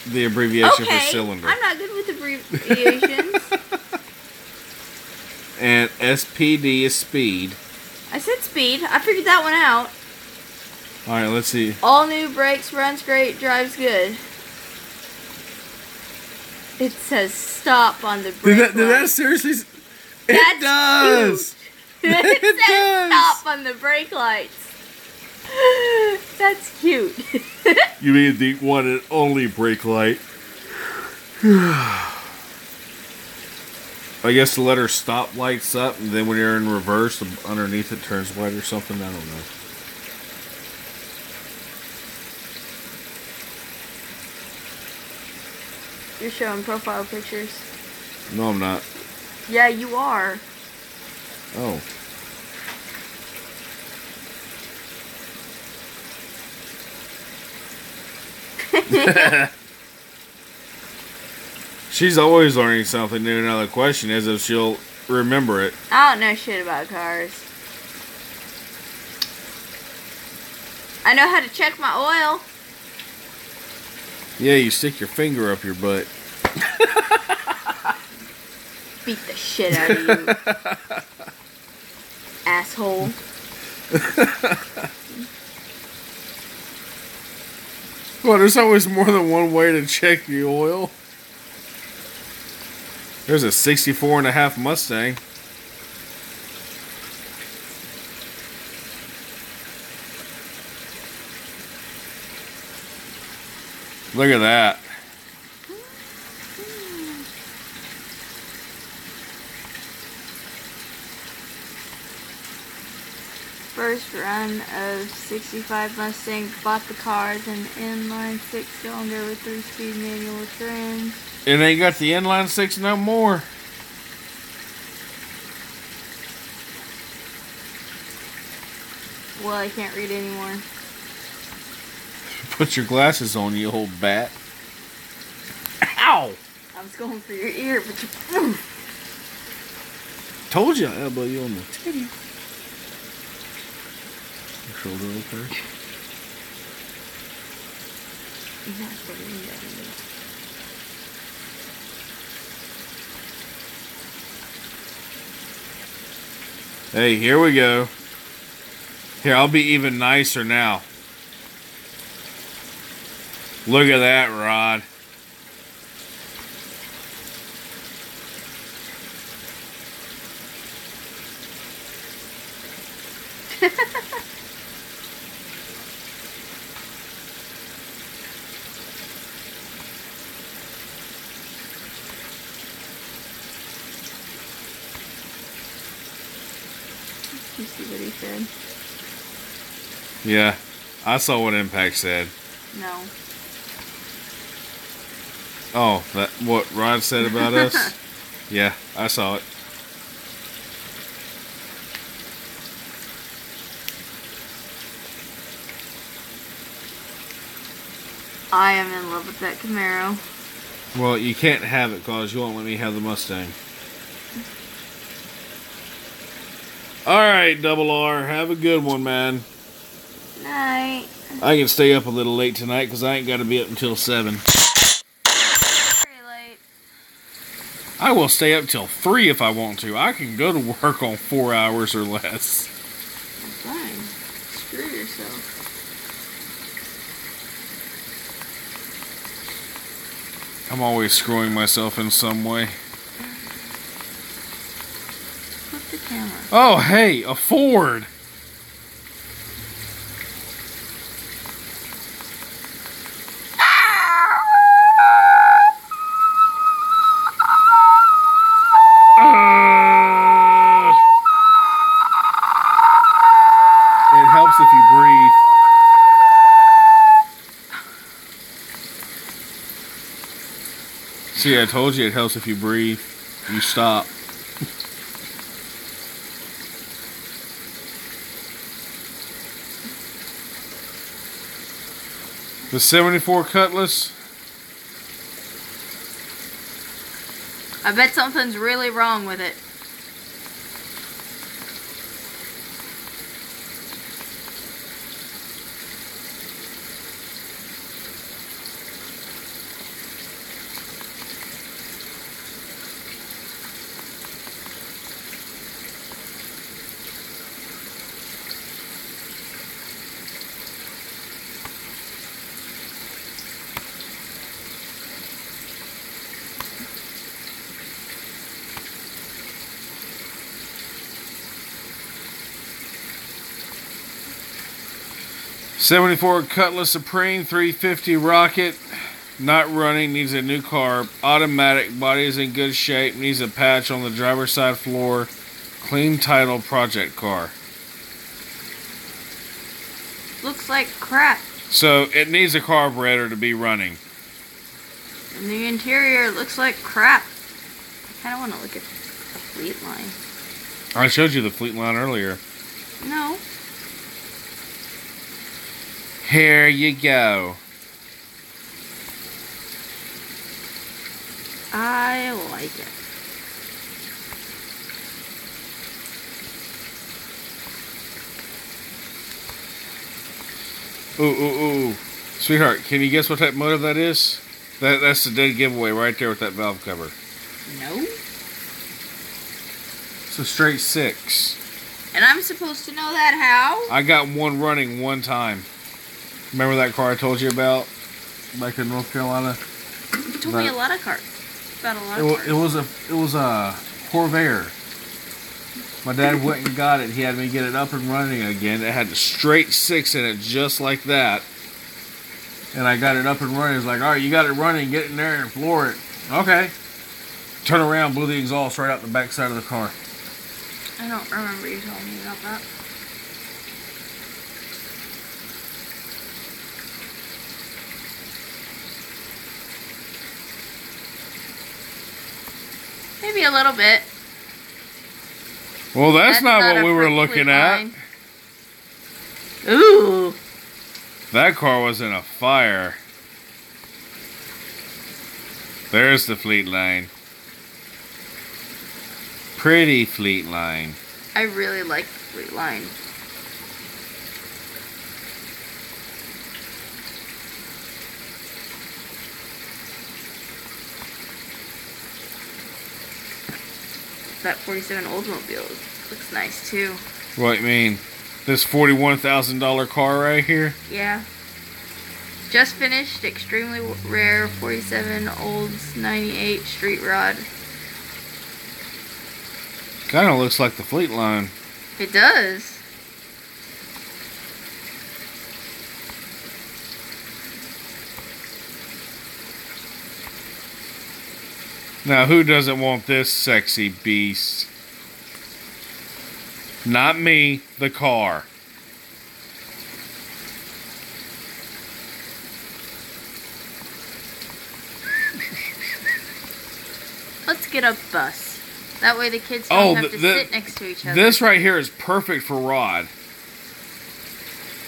the abbreviation for cylinder. I'm not good with abbreviations. And SPD is speed. I said speed. I figured that one out. All right, let's see. All new brakes, runs great, drives good. It says stop on the brake light. Did that seriously? That's It does. It says does. stop on the brake lights. That's cute. You mean the one and only brake light? I guess the letter stop lights up, and then when you're in reverse, underneath it turns white or something. I don't know. You're showing profile pictures. No, I'm not. Yeah, you are. Oh. She's always learning something new. Now the question is if she'll remember it. I don't know shit about cars. I know how to check my oil. Yeah, you stick your finger up your butt. Beat the shit out of you. Asshole. Well, there's always more than one way to check the oil. There's a 64.5 Mustang. Look at that. First run of 65 Mustang. Bought the car as an inline 6-cylinder with 3-speed manual trans. It ain't got the inline 6 no more. Well, I can't read anymore. Put your glasses on, you old bat. Ow! I was going for your ear, but you... Told you I elbow you on the titty. Your shoulder okay? Hey, here we go. Here, I'll be even nicer now. Look at that, Rod. You see what he said? Yeah, I saw what Impact said. No. Oh, that what Rod said about us? Yeah, I saw it. I am in love with that Camaro. Well, you can't have it because you won't let me have the Mustang. Alright, Double R. Have a good one, man. Night. I can stay up a little late tonight because I ain't got to be up until 7. Very late. I will stay up till 3 if I want to. I can go to work on 4 hours or less. Fine. Screw yourself. I'm always screwing myself in some way. Flip the camera. Oh, hey, a Ford. It helps if you breathe. See, I told you it helps if you breathe. You stop. The 74 Cutlass. I bet something's really wrong with it. '74 Cutlass Supreme 350 Rocket. Not running, needs a new carb. Automatic, body is in good shape, needs a patch on the driver's side floor. Clean title project car. Looks like crap. So it needs a carburetor to be running. And the interior looks like crap. I kind of want to look at the fleet line. I showed you the fleet line earlier. No. Here you go. I like it. Ooh. Sweetheart, can you guess what type motor that is? That's the dead giveaway right there with that valve cover. No. It's a straight 6. And I'm supposed to know that how? I got one running one time. Remember that car I told you about back in North Carolina? You told me a lot of cars. About a lot of cars. It was a Corvair. My dad went and got it. He had me get it up and running again. It had the straight 6 in it, just like that. And I got it up and running. He was like, all right, you got it running. Get in there and floor it. Okay. Turn around, blew the exhaust right out the back side of the car. I don't remember you telling me about that. Maybe a little bit. Well, that's not what we were looking at. Ooh. That car was in a fire. There's the fleet line. Pretty fleet line. I really like the fleet line. That 47 Oldsmobile looks nice too. What you mean? This $41,000 car right here? Yeah. Just finished, extremely rare 47 Olds 98 street rod. Kind of looks like the fleet line. It does. Now, who doesn't want this sexy beast? Not me, the car. Let's get a bus. That way the kids don't have to sit next to each other. This right here is perfect for Rod.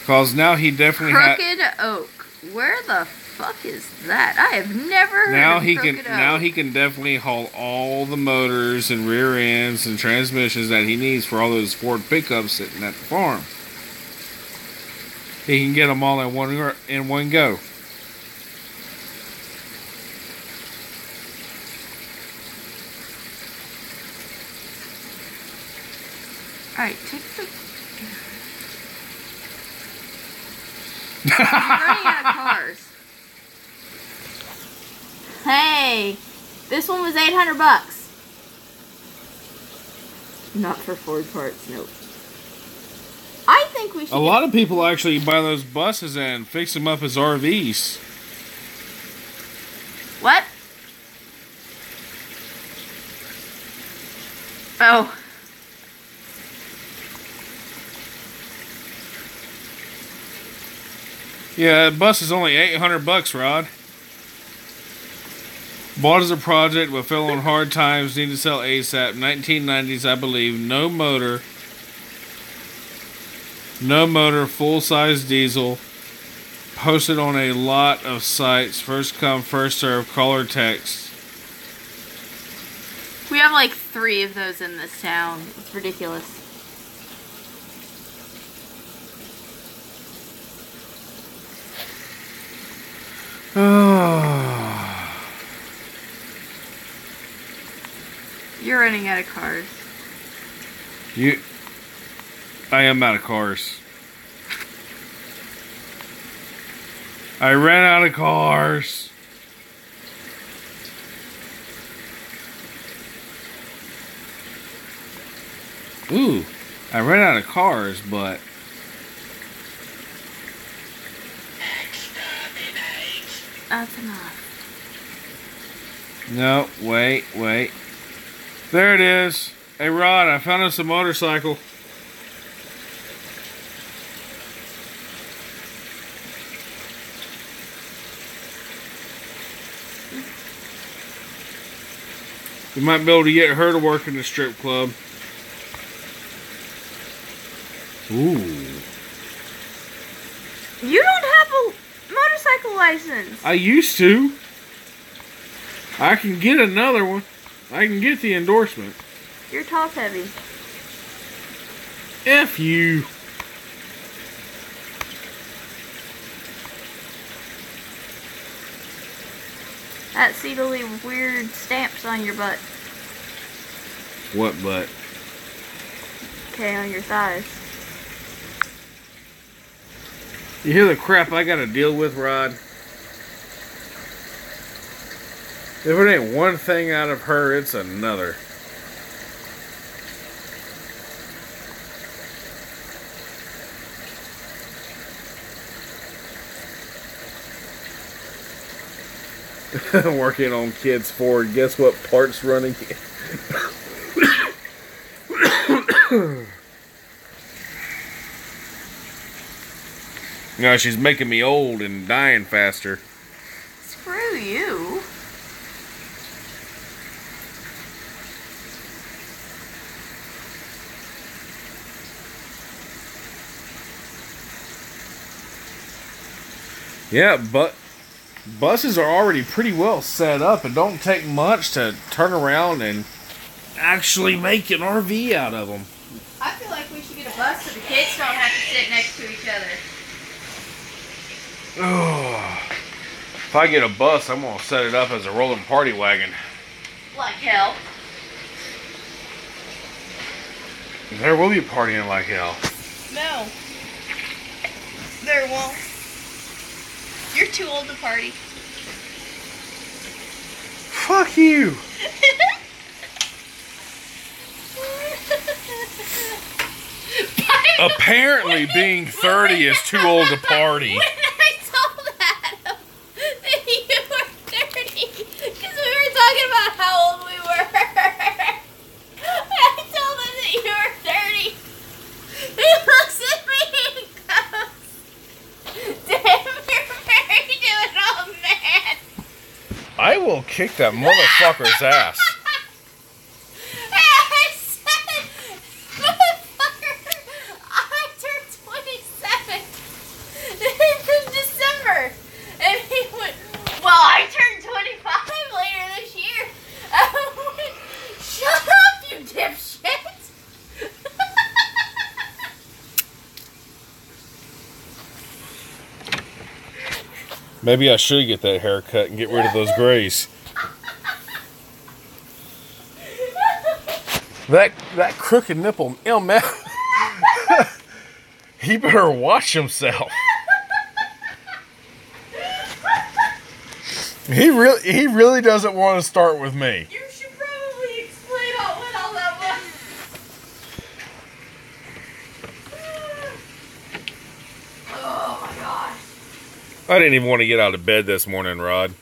Because now he definitely Crooked Oak. Where the fuck is that? I have never heard of Crooked Oak. Now he can definitely haul all the motors and rear ends and transmissions that he needs for all those Ford pickups sitting at the farm. He can get them all in one go. Alright, take the... You're running out of cars. Hey! This one was $800. Not for Ford parts, nope. I think we should... A lot of people actually buy those buses and fix them up as RVs. What? Oh. Yeah, that bus is only $800, Rod. Bought as a project, but fell on hard times. Need to sell ASAP. 1990s, I believe. No motor. No motor. Full-size diesel. posted on a lot of sites. First come, first serve, color text. We have like 3 of those in this town. It's ridiculous. You're running out of cars. I am out of cars. I ran out of cars. Ooh, I ran out of cars, but that's enough. No, wait. There it is. Hey, Rod, I found us a motorcycle. We might be able to get her to work in the strip club. Ooh. You don't have a motorcycle license. I used to. I can get another one. I can get the endorsement. You're top heavy. F you. That seedily weird stamps on your butt. What butt? Okay, on your thighs. You hear the crap I gotta deal with, Rod? If it ain't one thing out of her, it's another. Working on kids Ford. Guess what part's running? No, she's making me old and dying faster. Screw you. Yeah, but buses are already pretty well set up. It don't take much to turn around and actually make an RV out of them. I feel like we should get a bus so the kids don't have to sit next to each other. Oh, if I get a bus, I'm going to set it up as a rolling party wagon. Like hell. There will be partying like hell. No. There won't. You're too old to party. Fuck you. Apparently being 30 is too old to party. When I told Adam that you were 30, because we were talking about how old we were, I told him that you were 30. He looks at me and goes, damn, you're very doing old man. I will kick that motherfucker's ass. I said, motherfucker, I turned 27 in December. And he went, well, I turned 25 later this year. I went, shut up, you dipshit. Maybe I should get that haircut and get rid of those grays. That crooked nipple, man. He better watch himself. He really doesn't want to start with me. You should probably explain what all that was. Oh my gosh. I didn't even want to get out of bed this morning, Rod.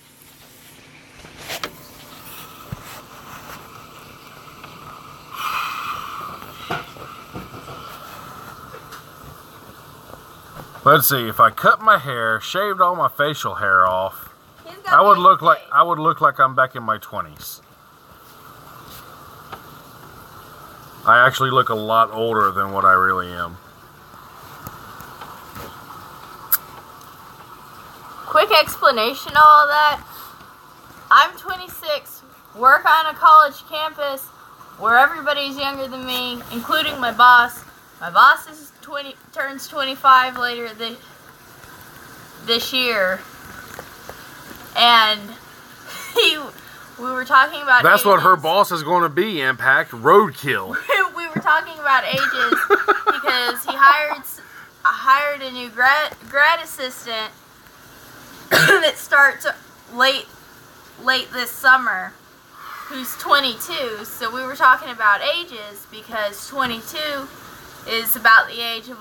Let's see, if I cut my hair, shaved all my facial hair off, I would look like I'm back in my 20s. I actually look a lot older than what I really am. explanation to all that, I'm 26, work on a college campus where everybody's younger than me, including my boss. My boss is turns 25 later this year, and we were talking about That's ages. what her boss is going to be, Impact. Roadkill. We were talking about ages because he hired a new grad assistant that starts late this summer, who's 22. So we were talking about ages because 22 is about the age of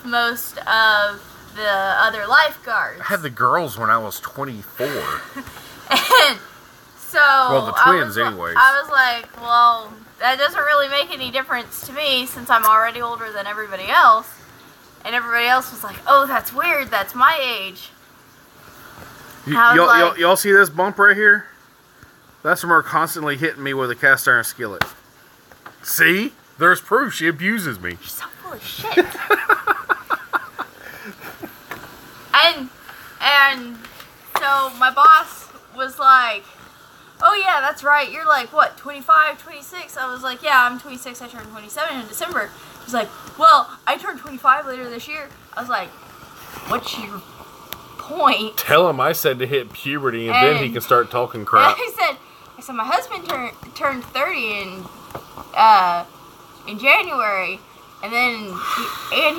most of the other lifeguards. I had the girls when I was 24. And so the twins anyways. I was like, well, that doesn't really make any difference to me since I'm already older than everybody else. And everybody else was like, oh, that's weird, that's my age. Y'all see this bump right here? That's from her constantly hitting me with a cast iron skillet. See? There's proof she abuses me. You're so full of shit. and so my boss was like, oh yeah, that's right. You're like, what, 25, 26? I was like, yeah, I'm 26. I turned 27 in December. He's like, well, I turned 25 later this year. I was like, what's your point? Tell him I said to hit puberty and then he can start talking crap. I said my husband turned 30 in January, and then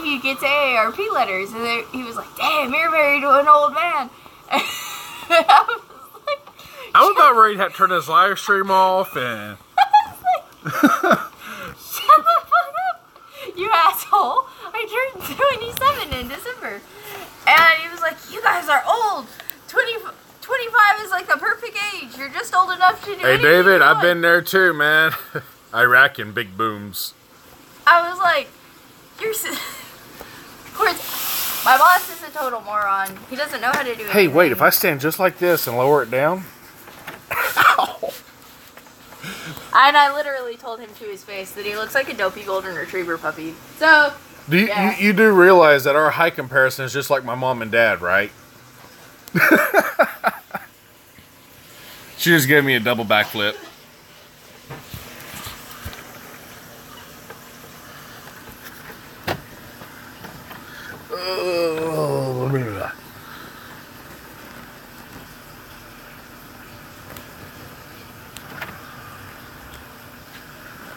he gets AARP letters, and then he was like, damn, you're married to an old man. I was about ready to turn this live stream off and... Shut the fuck up, you asshole. I turned 27 in December. And he was like, you guys are old. 25 is like the perfect age. You're just old enough to do Hey, David, I've been there too, man. Iraq big booms. I was like, of course, my boss is a total moron. He doesn't know how to do anything. Hey, wait, if I stand just like this and lower it down... Ow! And I literally told him to his face that he looks like a dopey golden retriever puppy. So, you do realize that our height comparison is just like my mom and dad, right? She just gave me a double backflip.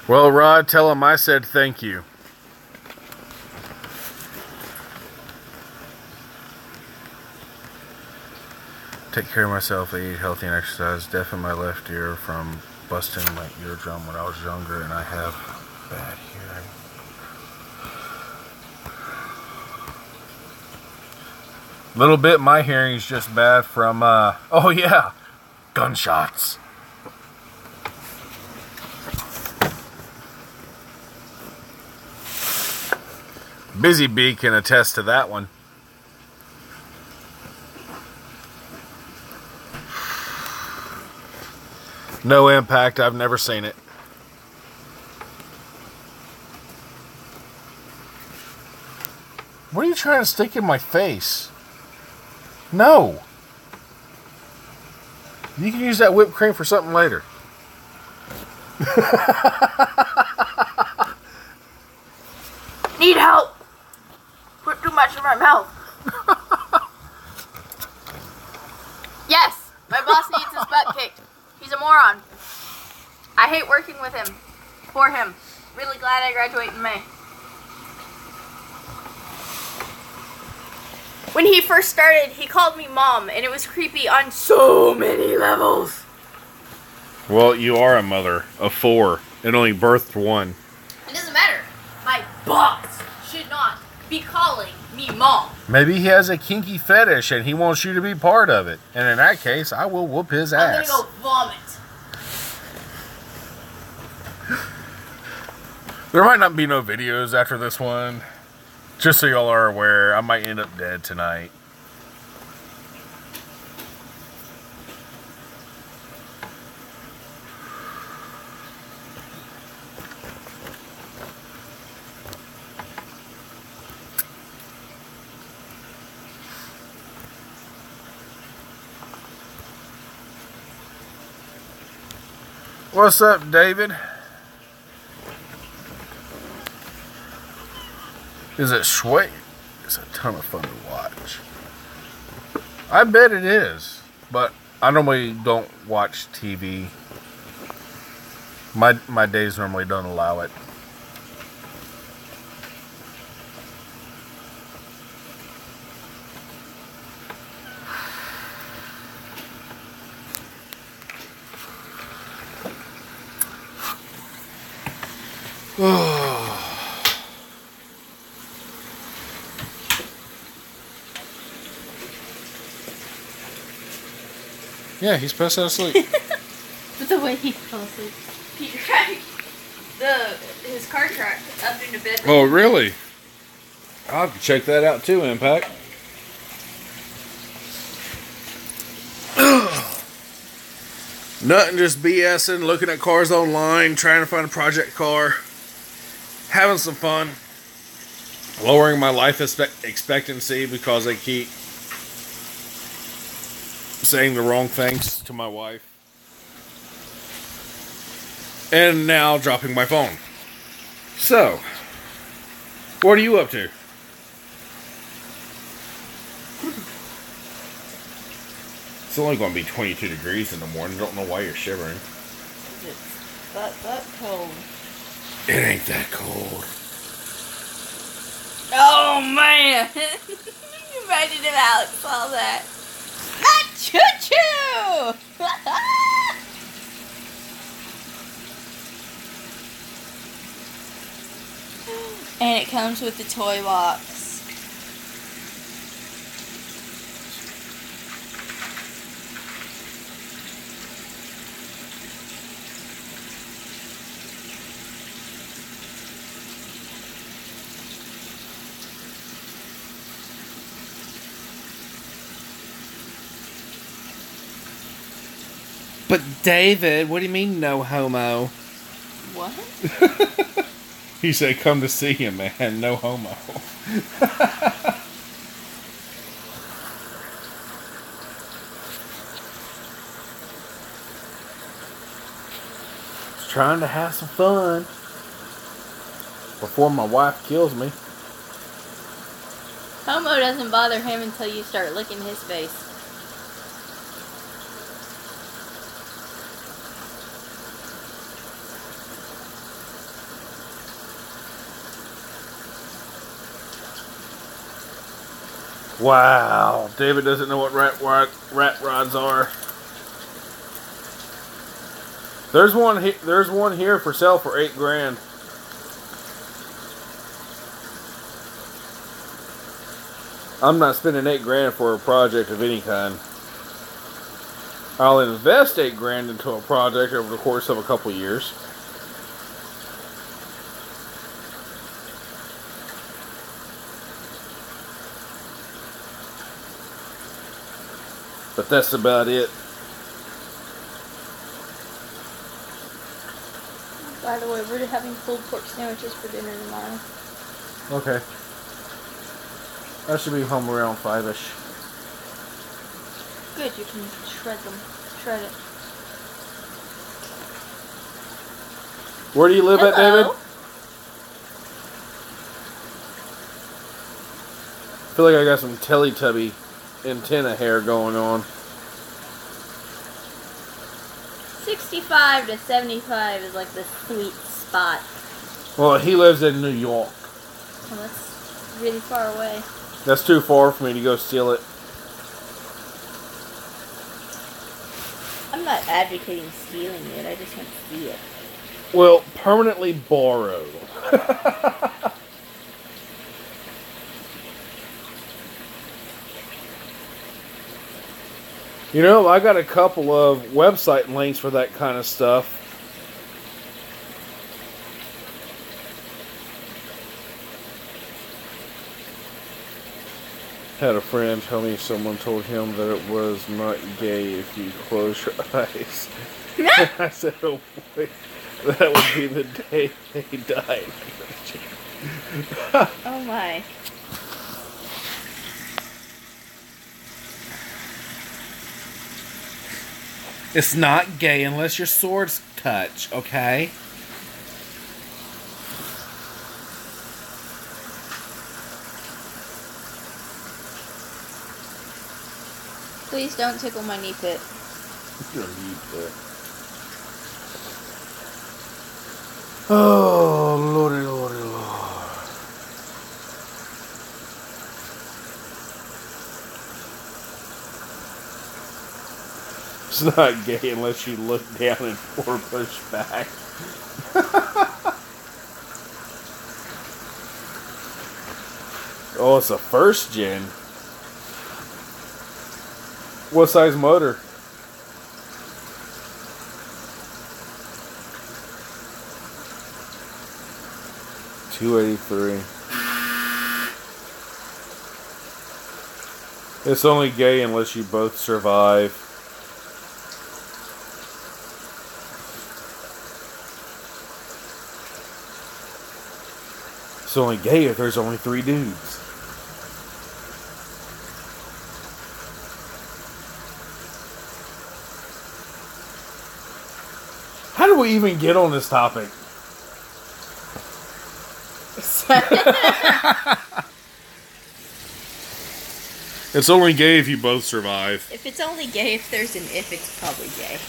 Well, Rod, tell him I said thank you. Take care of myself, I eat healthy and exercise. Deaf in my left ear from busting my eardrum when I was younger, and I have bad hearing. Little bit, my hearing's just bad from, oh yeah, gunshots. Busy Bee can attest to that one. No Impact, I've never seen it. What are you trying to stick in my face? No. You can use that whipped cream for something later. Need help. Put too much in my mouth. Yes, my boss needs his butt kicked. He's a moron. I hate working with him. For him. Really glad I graduate in May. When he first started, he called me mom, and it was creepy on so many levels. Well, you are a mother of 4 and only birthed 1. It doesn't matter. My boss should not be calling me mom. Maybe he has a kinky fetish and he wants you to be part of it. And in that case, I will whoop his ass. I'm gonna go vomit. There might not be no videos after this one. Just so y'all are aware, I might end up dead tonight. What's up, David? Is it sweet? It's a ton of fun to watch. I bet it is, but I normally don't watch TV. My days normally don't allow it. Yeah, he's passed out asleep. But the way he fell asleep, he dragged his car truck up into bed. Oh, really? I'll have to check that out too, Impact. Nothing, just BSing, looking at cars online, trying to find a project car, having some fun, lowering my life expectancy because I keep saying the wrong things to my wife, and now dropping my phone. So, what are you up to? It's only going to be 22 degrees in the morning. Don't know why you're shivering. It's that cold. It ain't that cold. Oh man! You invited him out for all that. Not choo-choo! And it comes with the toy box. But David, what do you mean no homo? What? He said, come to see him, man. No homo. Just trying to have some fun before my wife kills me. Homo doesn't bother him until you start licking his face. Wow, David doesn't know what rat rods are. There's one here for sale for $8,000. I'm not spending $8,000 for a project of any kind. I'll invest $8,000 into a project over the course of a couple years. But that's about it. By the way, we're having pulled pork sandwiches for dinner tomorrow. Okay. I should be home around 5-ish. Good, you can shred them. Shred it. Where do you live at, David? I feel like I got some Teletubby antenna hair going on. 65 to 75 is like the sweet spot. Well, he lives in New York. Well, that's really far away. That's too far for me to go steal it. I'm not advocating stealing it, I just want to see it. Well, permanently borrow. You know, I got a couple of website links for that kind of stuff. Had a friend tell me someone told him that it was not gay if you close your eyes. I said, oh boy, that would be the day they died. Oh my. It's not gay unless your swords touch, okay? Please don't tickle my knee pit. Oh, lordy, lordy, lord. It's not gay unless you look down and or push back. Oh, it's a first gen. What size motor? $283. It's only gay unless you both survive. It's only gay if there's only 3 dudes. How do we even get on this topic? It's only gay if you both survive. If it's only gay if there's an if, it's probably gay.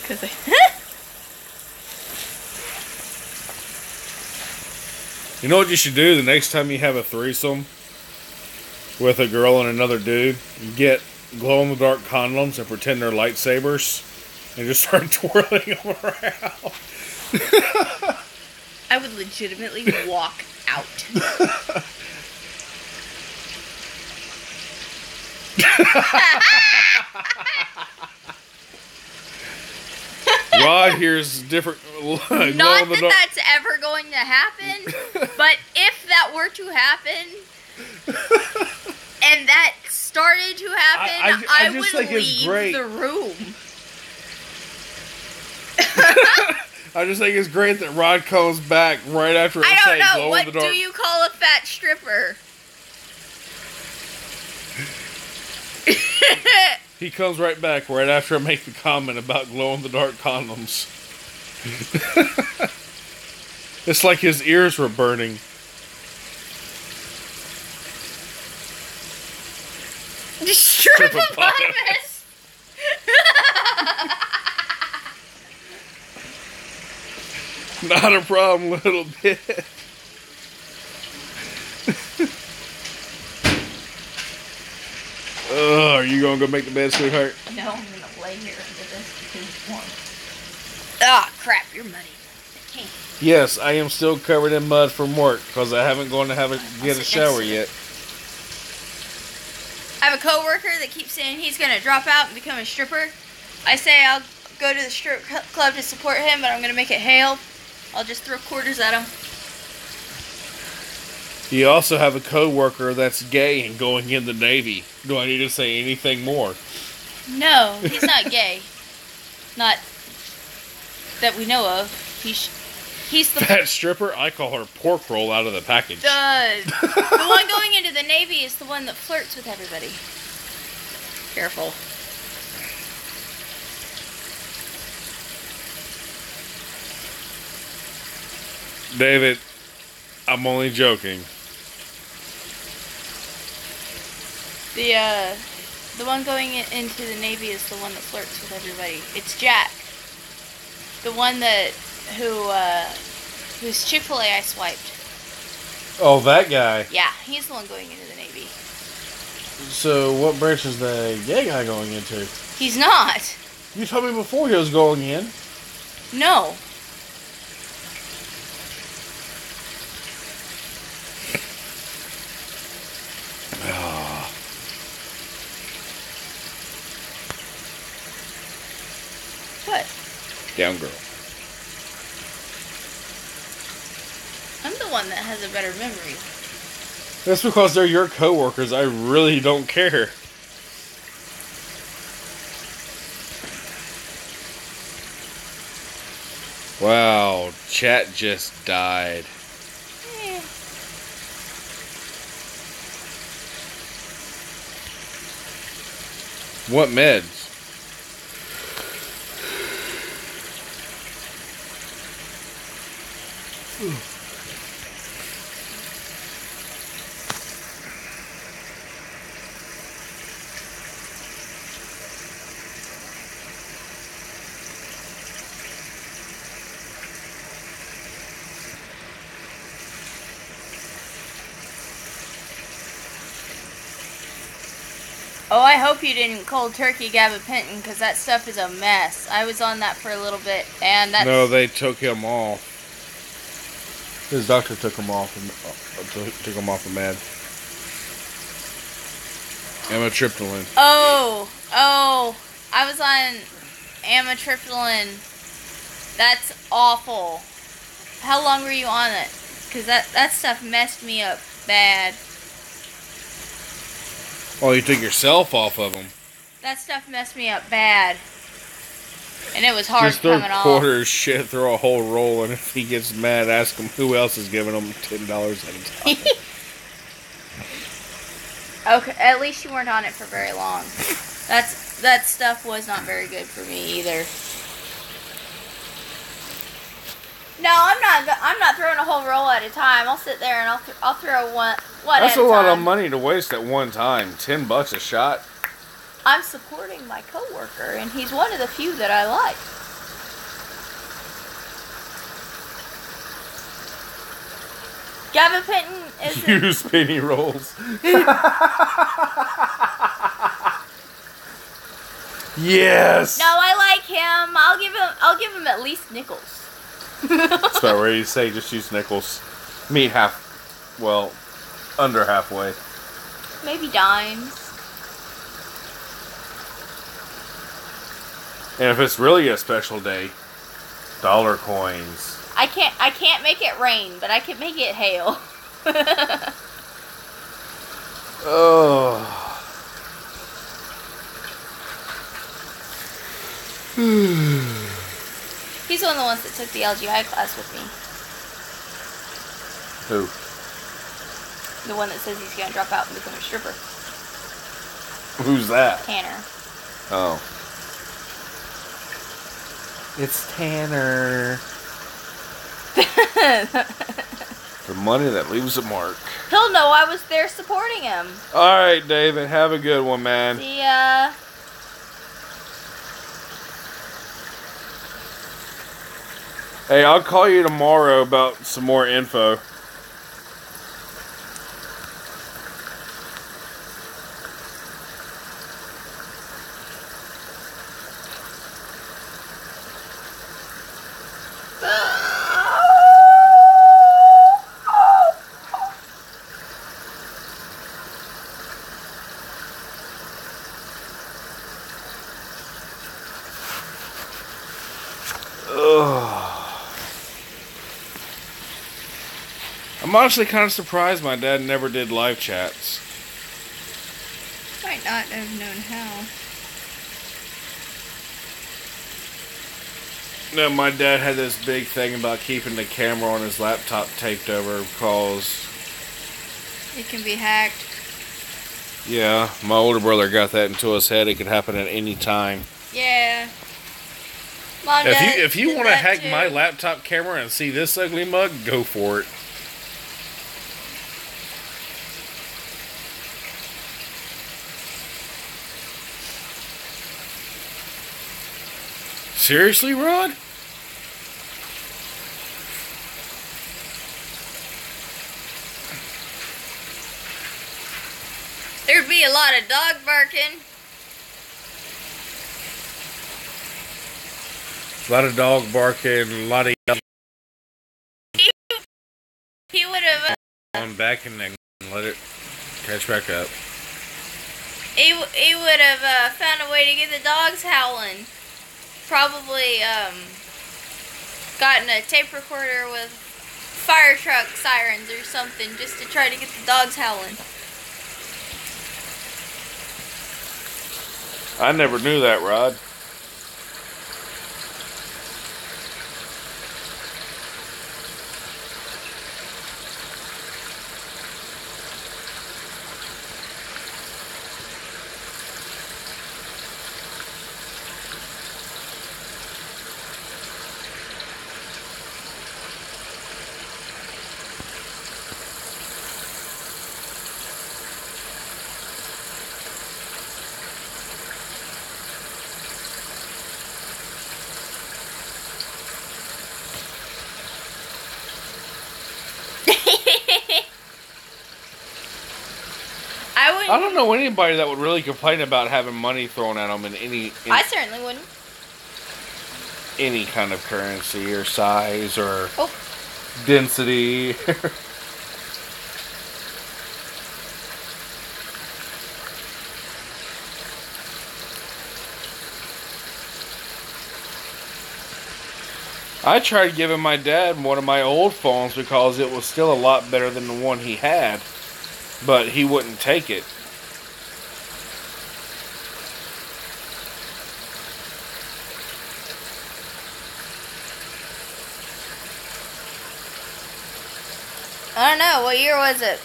Because You know what you should do the next time you have a threesome with a girl and another dude? You get glow-in-the-dark condoms and pretend they're lightsabers and just start twirling them around. I would legitimately walk out. Rod here's different. Not that that's ever going to happen, but if that were to happen, and that started to happen, I would leave the room. I just think it's great that Rod comes back right after I don't know. What do you call a fat stripper? He comes right back right after I make the comment about glow-in-the-dark condoms. It's like his ears were burning. Strip-a-potamus! Not a problem, little bit. Are you gonna go make the bed, sweetheart? No, I'm gonna lay here under this because it's warm. Ah, crap, you're muddy. Yes, I am still covered in mud from work because I haven't gone to get a shower yet. I have a coworker that keeps saying he's gonna drop out and become a stripper. I say I'll go to the strip club to support him, but I'm gonna make it hail. I'll just throw quarters at him. You also have a coworker that's gay and going in the Navy. Do I need to say anything more? No, he's not gay. Not that we know of. He's the... That stripper? I call her pork roll out of the package. The one going into the Navy is the one that flirts with everybody. Careful. David, I'm only joking. The one going into the Navy is the one that flirts with everybody. It's Jack. The one whose Chick-fil-A I swiped. Oh, that guy. Yeah, he's the one going into the Navy. So, what branch is the gay guy going into? He's not. You told me before he was going in. No. What? Down girl. I'm the one that has a better memory. That's because they're your coworkers. I really don't care. Wow, chat just died. What meds? Oh, I hope you didn't cold turkey gabapentin, because that stuff is a mess. I was on that for a little bit, and that's... No, they took him off. His doctor took him off took him off of med. Amitriptyline. Oh, I was on amitriptyline. That's awful. How long were you on it? Because that stuff messed me up bad. Oh, you took yourself off of them. That stuff messed me up bad. And it was hard Just throw coming off. quarters, shit, throw a whole roll, and if he gets mad, ask him who else is giving him $10 at a time. Okay, at least you weren't on it for very long. That stuff was not very good for me either. No, I'm not throwing a whole roll at a time. I'll sit there and I'll throw one That's at a a lot time. of money to waste at one time. $10 a shot. I'm supporting my coworker, and he's one of the few that I like. Gabapentin is Use penny rolls. Yes. No, I like him. I'll give him at least nickels. That's about ready to say. Just use nickels. Meet under halfway. Maybe dimes. And if it's really a special day, dollar coins. I can't make it rain, but I can make it hail. Oh. He's one of the ones that took the LGI class with me. Who? The one that says he's gonna drop out and become a stripper. Who's that? Tanner. Oh. It's Tanner. The money that leaves a mark. He'll know I was there supporting him. Alright, David. Have a good one, man. See ya. Hey, I'll call you tomorrow about some more info. I'm honestly kind of surprised my dad never did live chats. Might not have known how. No, my dad had this big thing about keeping the camera on his laptop taped over because... It can be hacked. Yeah, my older brother got that into his head. It could happen at any time. Yeah. Mom, If you want to hack too. my laptop camera and see this ugly mug, go for it. Seriously, Rod? There'd be a lot of dog barking. A lot of dog barking, a lot of He would have. on back and then let it catch back up. He would have found a way to get the dogs howling. Probably gotten a tape recorder with fire truck sirens or something just to try to get the dogs howling. I never knew that, Rod. you I don't know anybody that would really complain about having money thrown at them in I certainly wouldn't. any kind of currency or size or Oh. density. I tried giving my dad one of my old phones because it was still a lot better than the one he had, but he wouldn't take it. I don't know. What year was it?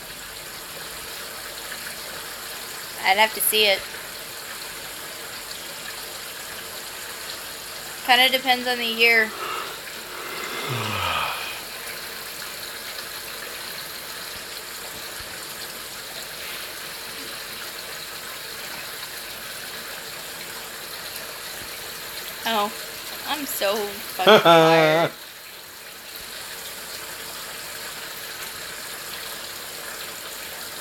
I'd have to see it. Kind of depends on the year. Oh, I'm so fucking tired.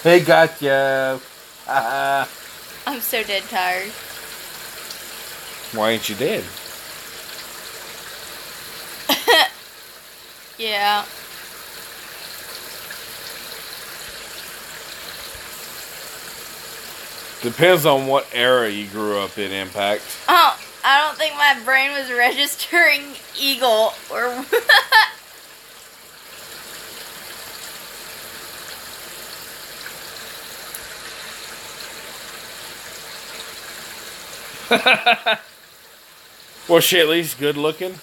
Hey, gotcha. I'm so dead tired. Why ain't you dead? Yeah. Depends on what era you grew up in, Impact. Oh, I don't think my brain was registering Eagle or. Was she at least good looking?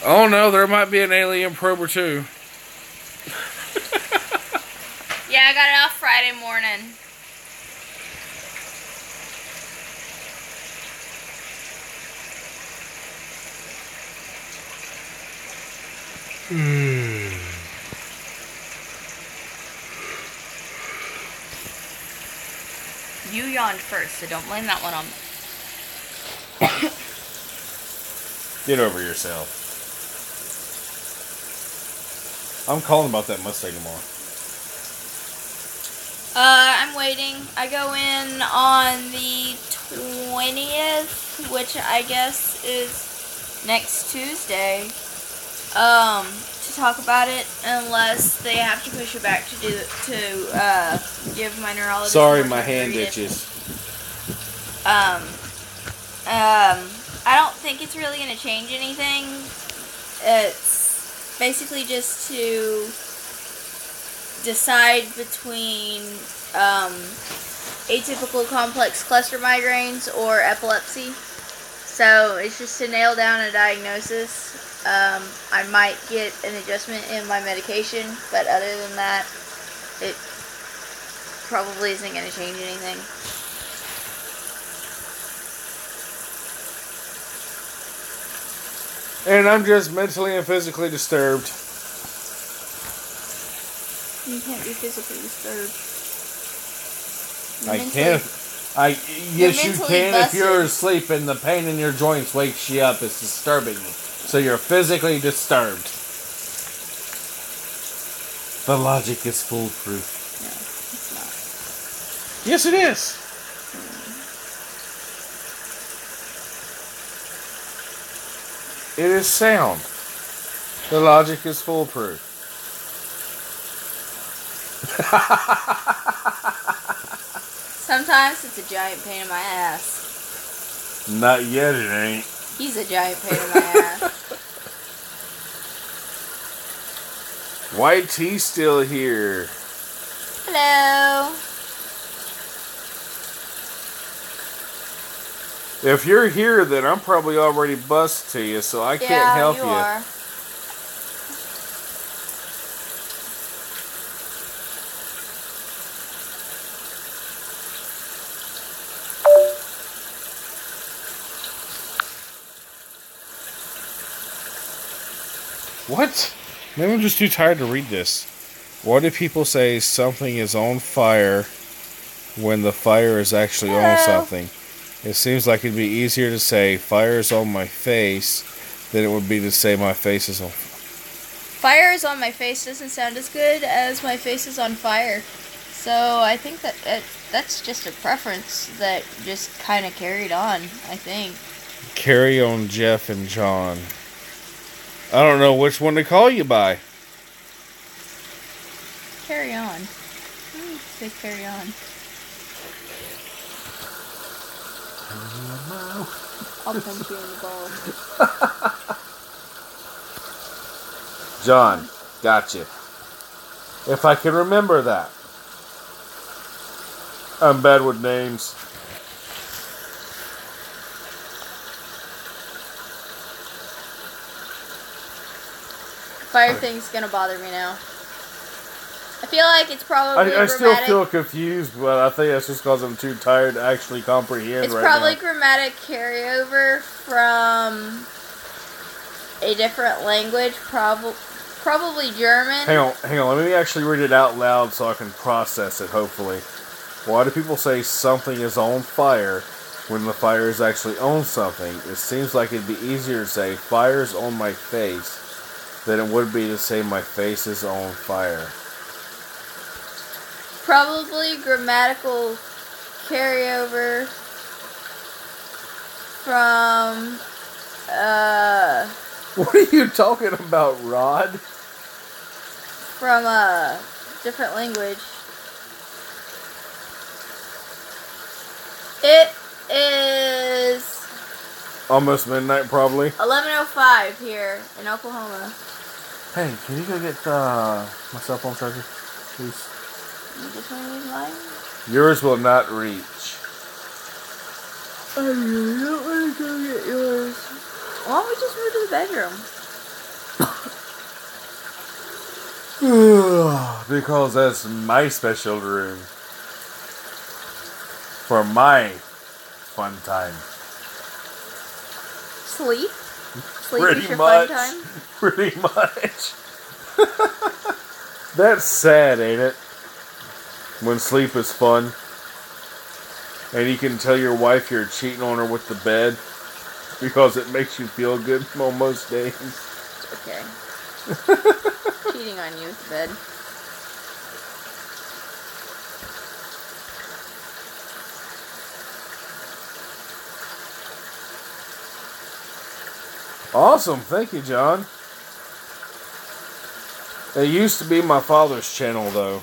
Oh no, there might be an alien probe or two. Yeah, I got it off Friday morning. You yawned first, so don't blame that one on me. Get over yourself. I'm calling about that Mustang tomorrow. I'm waiting. I go in on the 20th, which I guess is next Tuesday, to talk about it, unless they have to push it back to give my neurologist. Sorry, more my time to hand read it. itches. I don't think it's really going to change anything. It's basically just to decide between atypical complex cluster migraines or epilepsy. So it's just to nail down a diagnosis. I might get an adjustment in my medication, but other than that, it probably isn't going to change anything. And I'm just mentally and physically disturbed. You can't be physically disturbed. I can't. Yes, you mentally can if you're busted. asleep and the pain in your joints wakes you up. It's disturbing you. So you're physically disturbed. The logic is foolproof. No, it's not. Yes, it is. It is sound. The logic is foolproof. Sometimes it's a giant pain in my ass. Not yet, it ain't. He's a giant pain in my ass. White tea still here. Hello. If you're here, then I'm probably already bussed to you, so I can't help you. Are. What? Maybe I'm just too tired to read this. Why do people say something is on fire when the fire is actually on Hello. something. It seems like it'd be easier to say fire is on my face than it would be to say my face is on. Fire is on my face doesn't sound as good as my face is on fire. So I think that's just a preference that just kind of carried on, I think. Carry on Jeff and John. I don't know which one to call you by. Carry on. Say carry on. I'll punch you in the balls. John, gotcha. If I can remember that. I'm bad with names. Fire thing's gonna bother me now. I feel like it's probably I grammatic. still feel confused, but I think that's just because I'm too tired to actually comprehend It's right probably now. grammatic carryover from a different language, probably German. Hang on. Let me actually read it out loud so I can process it, hopefully. Why do people say something is on fire when the fire is actually on something? It seems like it'd be easier to say fire's on my face than it would be to say my face is on fire. Probably grammatical carryover from What are you talking about, Rod? from a different language. It is Almost midnight, probably. 11:05 here in Oklahoma. Hey, can you go get my cell phone charger, please? You just want to use mine? Yours will not reach. I really don't want to go get yours. Why don't we just move to the bedroom? Because that's my special room. For my fun time. Sleep? Sleep Pretty is your much. fun time? Pretty much. That's sad, ain't it? When sleep is fun. And you can tell your wife you're cheating on her with the bed. Because it makes you feel good on most days. Okay. Cheating on you with the bed. Awesome. Thank you, John. It used to be my father's channel, though.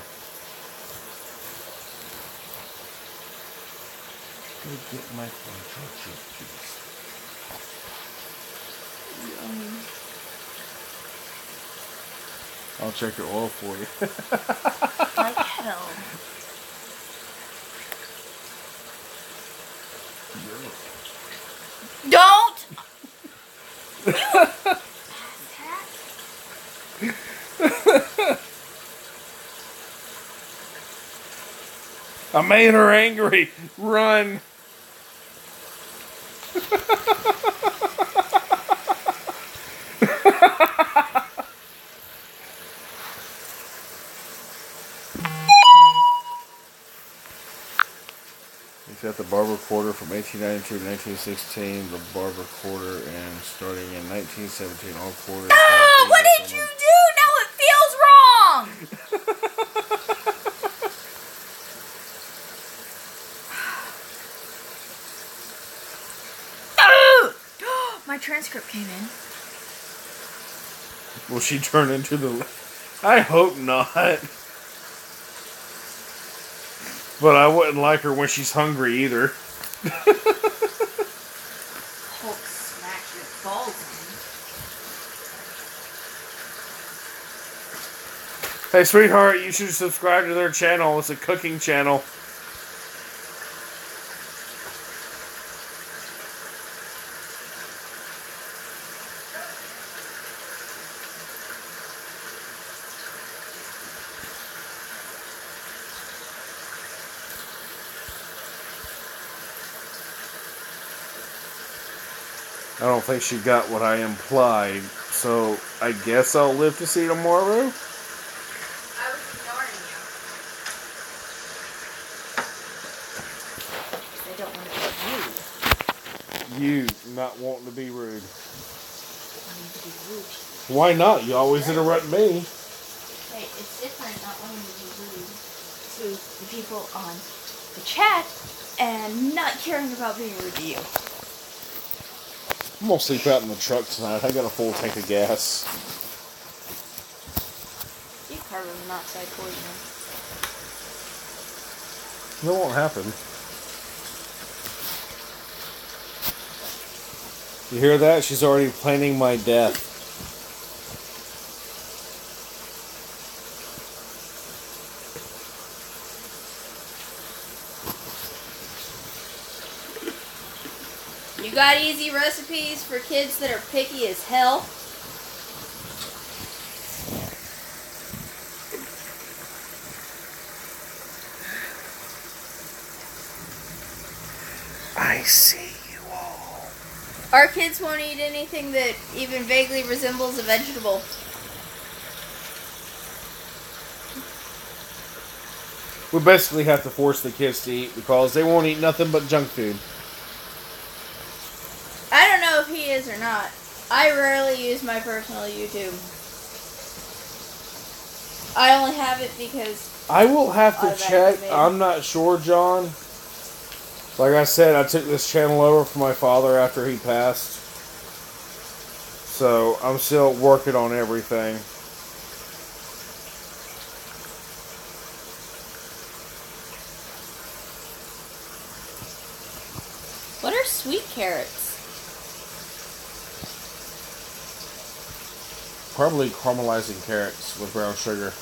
Get my phone charger, please. I'll check your oil for you. Like hell. Don't! I made her angry. Run. He's got the barber quarter from 1892 to 1916, the barber quarter, and starting in 1917, all quarters. Oh, what did you do? Now it feels wrong! My transcript came in. Will she turn into the... I hope not. But I wouldn't like her when she's hungry either. Hulk smack your balls Hey, sweetheart, you should subscribe to their channel. It's a cooking channel. I don't think she got what I implied, so I guess I'll live to see tomorrow. I was ignoring you. You not wanting to be rude. Wanting to be rude. Why not? You always interrupt me. Hey, it's different not wanting to be rude to the people on the chat and not caring about being rude to you. I'm gonna sleep out in the truck tonight. I got a full tank of gas. You carbon monoxide poisoning. That won't happen. You hear that? She's already planning my death. You got easy recipes for kids that are picky as hell? I see you all. Our kids won't eat anything that even vaguely resembles a vegetable. We basically have to force the kids to eat because they won't eat nothing but junk food. I don't know if he is or not. I rarely use my personal YouTube. I only have it because... I will have to check. automatically made. I'm not sure, John. Like I said, I took this channel over from my father after he passed. So, I'm still working on everything. What are sweet carrots? Probably caramelizing carrots with brown sugar.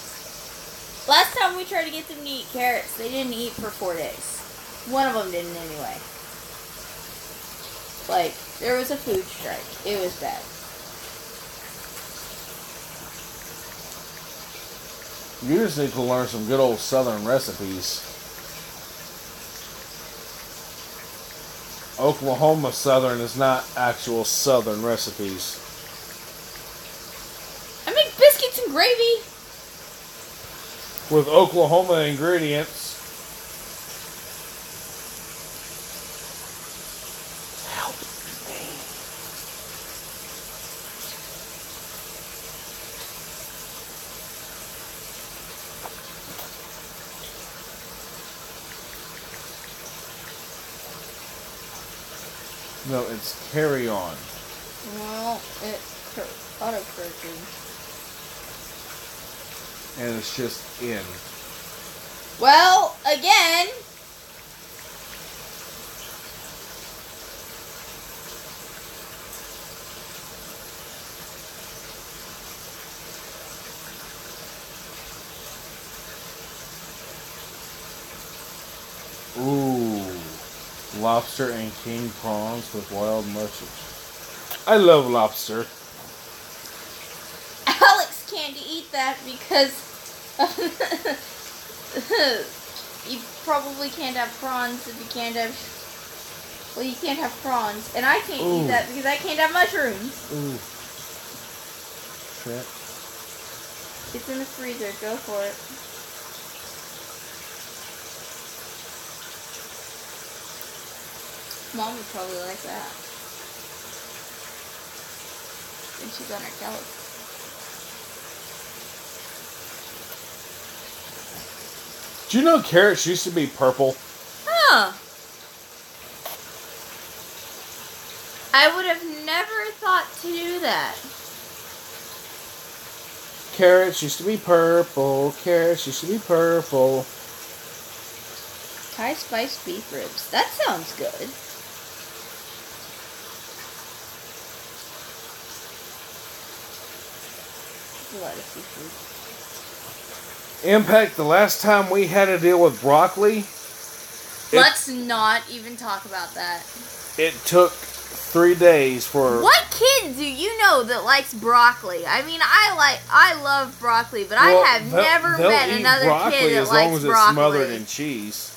Last time we tried to get them to eat carrots, they didn't eat for 4 days. One of them didn't anyway. Like, there was a food strike. It was bad. You just need to learn some good old southern recipes. Oklahoma Southern is not actual southern recipes. I make biscuits and gravy. With Oklahoma ingredients. Help me. No, it's carry on. Well, it's autocorrected. And it's just in. Well, again. Ooh. Lobster and king prawns with wild mushrooms. I love lobster. Alex can't eat that because you probably can't have prawns if you can't have... Well, you can't have prawns. And I can't eat that because I can't have mushrooms. Ooh. Shit. It's in the freezer. Go for it. Mom would probably like that. And she's on her couch. Do you know carrots used to be purple? Huh. I would have never thought to do that. Carrots used to be purple. Carrots used to be purple. Thai spiced beef ribs. That sounds good. A lot of seafood. Impact, the last time we had to deal with broccoli, Let's not even talk about that. it took 3 days for... What kid do you know that likes broccoli? I mean, I love broccoli, but I have never they'll met eat another broccoli kid that as long likes as it's broccoli. smothered in cheese.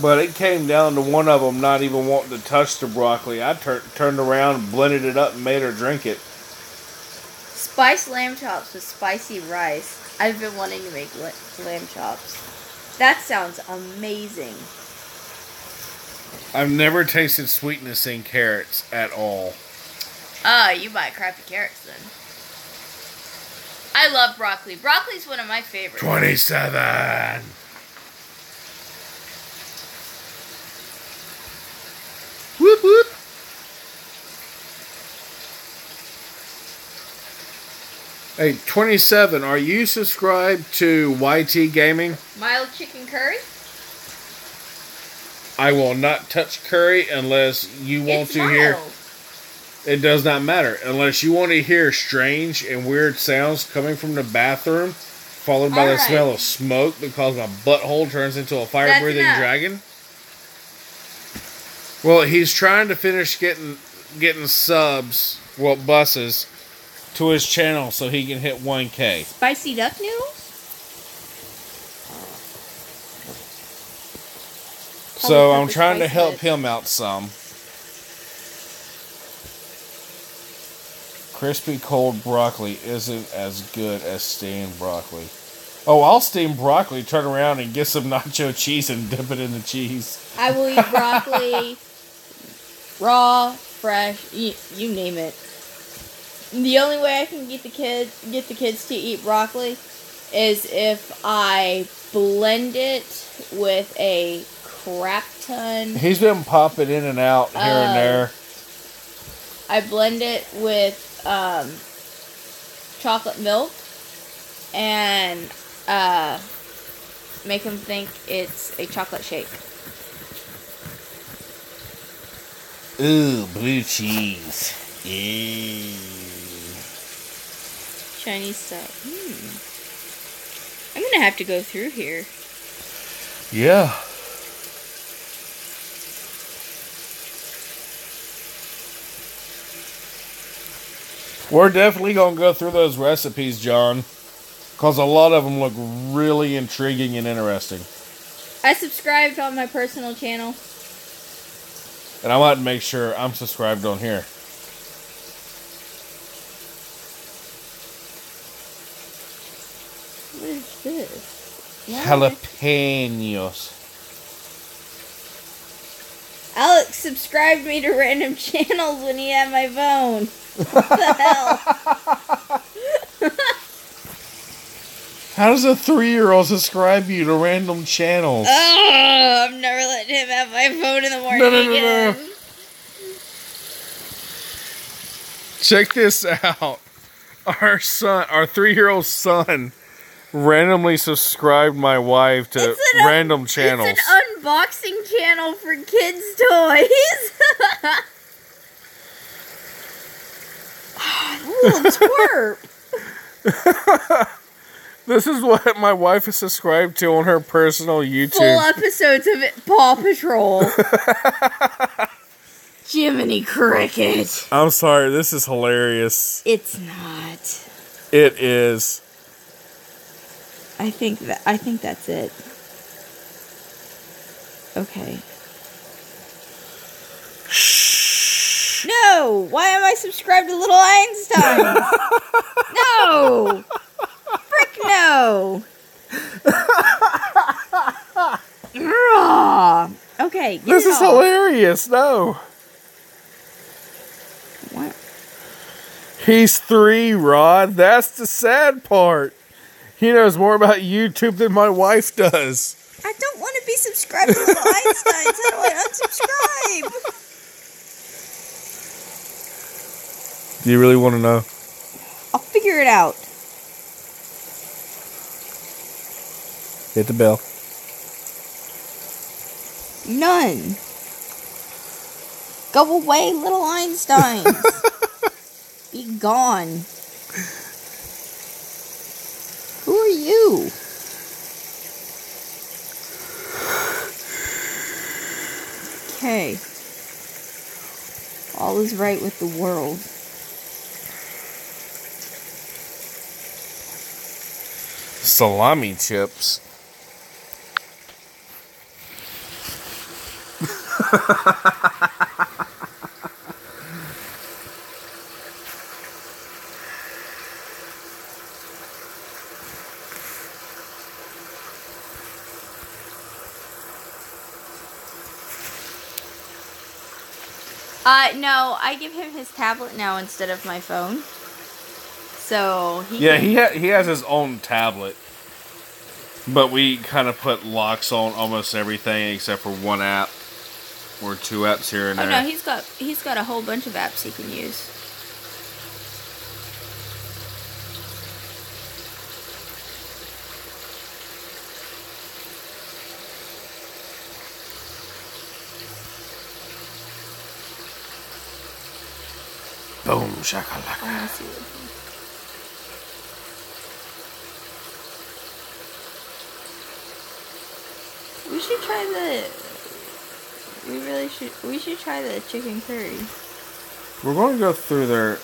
But it came down to one of them not even wanting to touch the broccoli. I turned around, blended it up, and made her drink it. Spiced lamb chops with spicy rice. I've been wanting to make lamb chops. That sounds amazing. I've never tasted sweetness in carrots at all. You buy crappy carrots then. I love broccoli. Broccoli's one of my favorites. 27. Whoop whoop. Hey, 27, are you subscribed to YT Gaming? Mild chicken curry? I will not touch curry unless you want It's to hear. mild. It does not matter. Unless you want to hear strange and weird sounds coming from the bathroom, followed by the Alright. smell of smoke because my butthole turns into a fire-breathing enough. dragon. Well, he's trying to finish getting subs, well, buses, to his channel so he can hit 1K. Spicy duck noodles? So Probably I'm trying to spicy help bits. him out some. Crispy cold broccoli isn't as good as steamed broccoli. Oh, I'll steam broccoli, turn around and get some nacho cheese and dip it in the cheese. I will eat broccoli, raw, fresh, you name it. The only way I can get the kids to eat broccoli is if I blend it with a crap ton. He's been popping in and out here and there. I blend it with chocolate milk and make them think it's a chocolate shake. Ooh, blue cheese. Ew. Chinese stuff. I'm gonna have to go through here. Yeah. We're definitely going to go through those recipes, John. Because a lot of them look really intriguing and interesting. I subscribed on my personal channel. And I want to make sure I'm subscribed on here. What is this? What? Jalapenos. Alex subscribed me to random channels when he had my phone. What the hell? How does a 3-year-old subscribe you to random channels? Oh, I'm never letting him have my phone in the morning No. again. Check this out. Our 3-year-old son, randomly subscribed my wife to random channels. It's an unboxing channel for kids' toys. Little twerp. This is what my wife is subscribed to on her personal YouTube. Full episodes of Paw Patrol. Jiminy Cricket. I'm sorry, this is hilarious. It's not. It is. I think that's it. Okay. Shh. No! Why am I subscribed to Little Einstein? No! Frick no! Ugh. Okay, get This it is off. hilarious. No. What? He's 3, Rod. That's the sad part. He knows more about YouTube than my wife does. I don't want to be subscribed to Little Einsteins. How do I unsubscribe? Do you really want to know? I'll figure it out. Hit the bell. None. Go away, Little Einsteins. Be gone. Who are you? Okay. All is right with the world. Salami chips. No, I give him his tablet now instead of my phone. So he has his own tablet. But we kind of put locks on almost everything except for one app or two apps here and there. Oh no, he's got a whole bunch of apps he can use. Boom shakalaka. I want to see what we should try we should try the chicken curry. We're going to go through their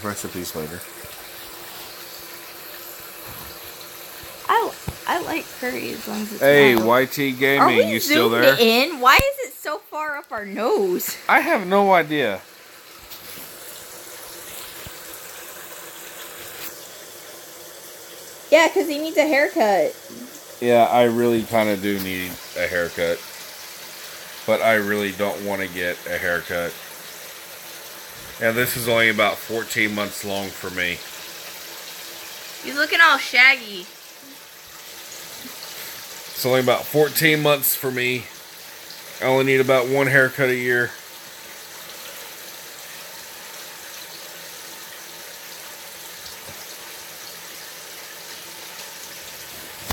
recipes later. I like curry as long as it's Hey, mild. YT Gaming, you still there? In? Why is it so far up our nose? I have no idea. Yeah, because he needs a haircut. Yeah, I really kind of do need a haircut. But I really don't want to get a haircut. And this is only about 14 months long for me. He's looking all shaggy. It's only about 14 months for me. I only need about one haircut a year.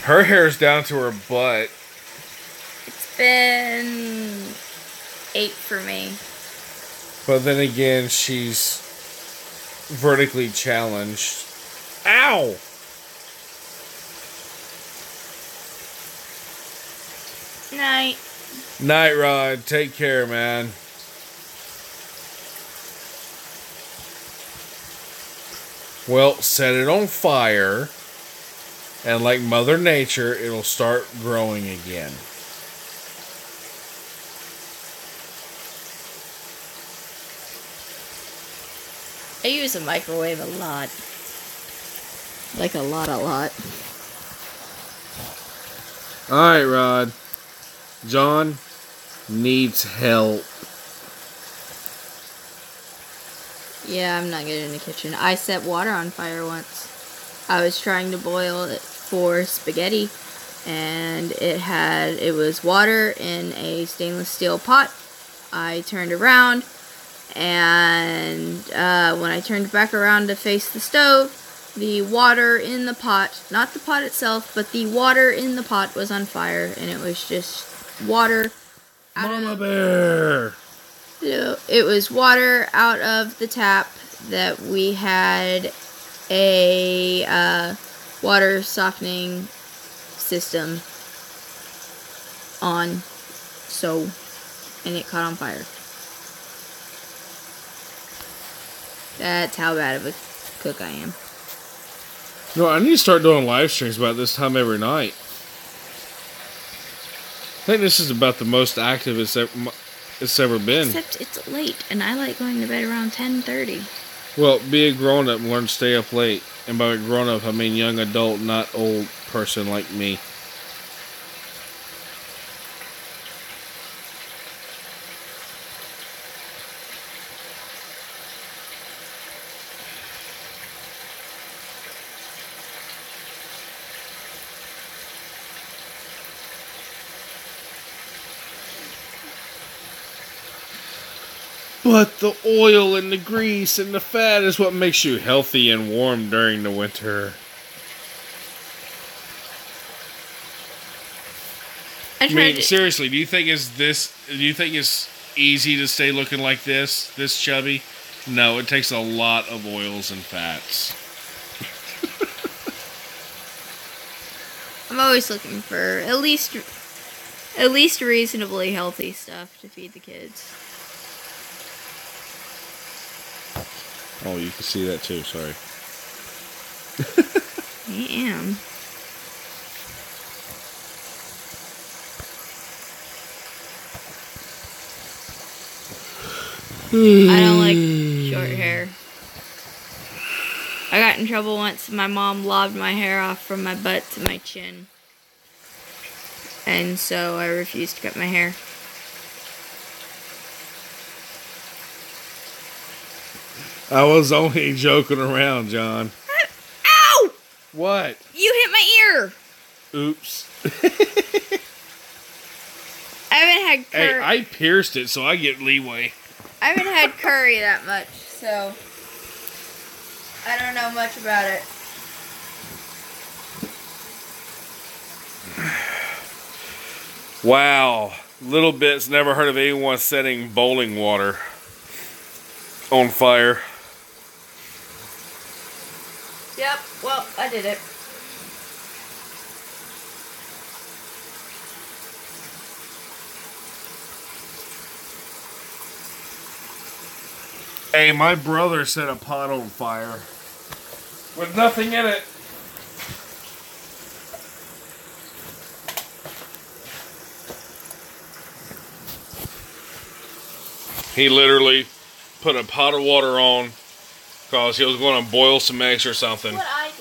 Her hair's down to her butt. It's been 8 for me. But then again, she's vertically challenged. Ow! Night. Night Rod, take care, man. Well, set it on fire, and like Mother Nature, it'll start growing again. I use a microwave a lot. Like a lot. Alright, Rod. John needs help. Yeah, I'm not good in the kitchen. I set water on fire once. I was trying to boil it for spaghetti, and it was water in a stainless steel pot. I turned around, and when I turned back around to face the stove, the water in the pot, not the pot itself, but the water in the pot was on fire, and it was just water. Mama Bear! It was water out of the tap that we had a water softening system on, and it caught on fire. That's how bad of a cook I am. No, I need to start doing live streams about this time every night. I think this is about the most active it's ever been. Except it's late, and I like going to bed around 10:30. Well, be a grown-up and learn to stay up late. And by grown-up, I mean young adult, not old person like me. But the oil and the grease and the fat is what makes you healthy and warm during the winter. I mean, seriously, do you think it's easy to stay looking like this chubby? No, it takes a lot of oils and fats. I'm always looking for at least reasonably healthy stuff to feed the kids. Oh, you can see that too, sorry. I am. I don't like short hair. I got in trouble once. My mom lobbed my hair off from my butt to my chin. And so I refused to cut my hair. I was only joking around, John. Ow! What? You hit my ear. Oops. I haven't had curry. Hey, I pierced it, so I get leeway. I haven't had curry that much, so I don't know much about it. Wow. Little Bit's never heard of anyone setting bowling water on fire. Yep, well, I did it. Hey, my brother set a pot on fire with nothing in it. He literally put a pot of water on because he was going to boil some eggs or something. What I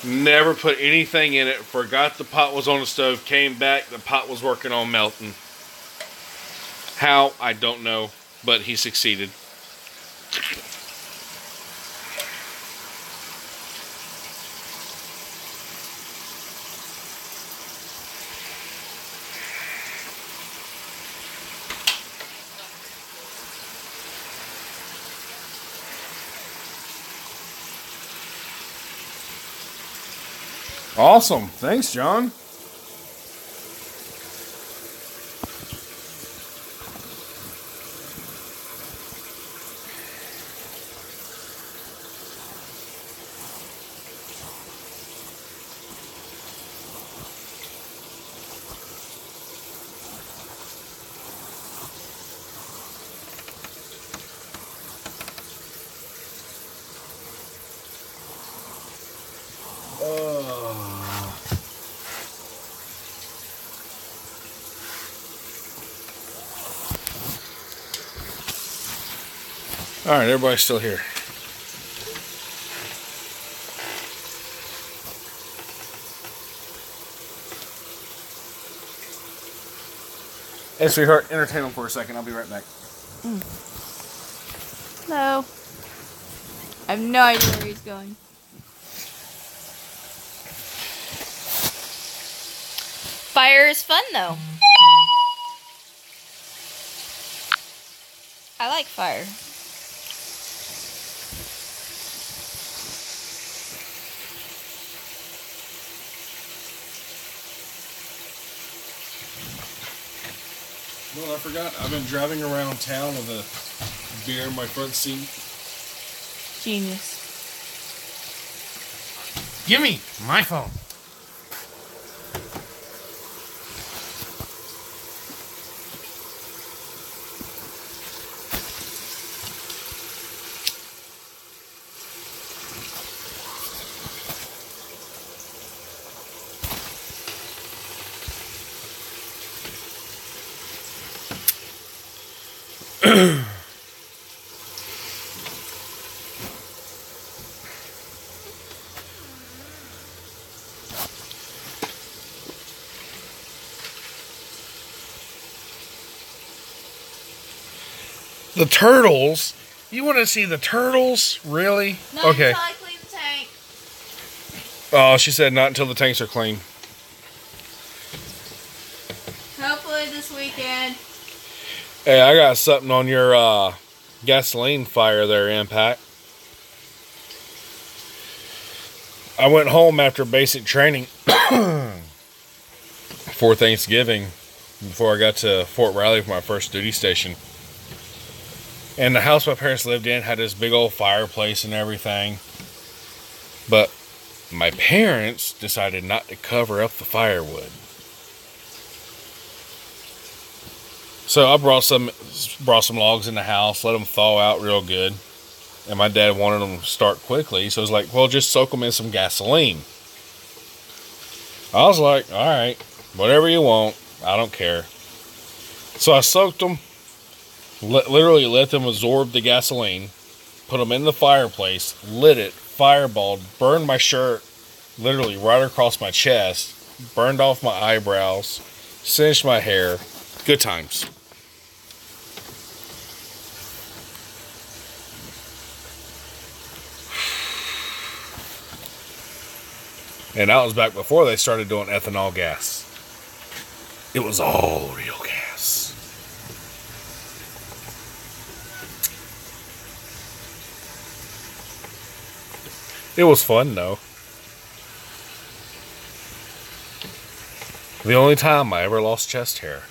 did. Never put anything in it. Forgot the pot was on the stove. Came back. The pot was working on melting. How? I don't know. But he succeeded. Awesome. Thanks, John. All right, everybody's still here. Hey, sweetheart, entertain them for a second. I'll be right back. No. I have no idea where he's going. Fire is fun, though. I like fire. Well, I forgot. I've been driving around town with a beer in my front seat. Genius. Give me my phone. The turtles? You want to see the turtles? Really? Not Okay. until I clean the tank. Oh, she said not until the tanks are clean. Hopefully this weekend. Hey, I got something on your gasoline fire there, Impact. I went home after basic training for Thanksgiving before I got to Fort Riley for my first duty station. And the house my parents lived in had this big old fireplace and everything. But my parents decided not to cover up the firewood. So I brought some logs in the house, let them thaw out real good. And my dad wanted them to start quickly, so I was like, well, just soak them in some gasoline. I was like, all right, whatever you want, I don't care. So I soaked them, literally let them absorb the gasoline, put them in the fireplace, lit it, fireballed, burned my shirt literally right across my chest, burned off my eyebrows, singed my hair. Good times. And that was back before they started doing ethanol gas. It was all real gas. It was fun, though. The only time I ever lost chest hair.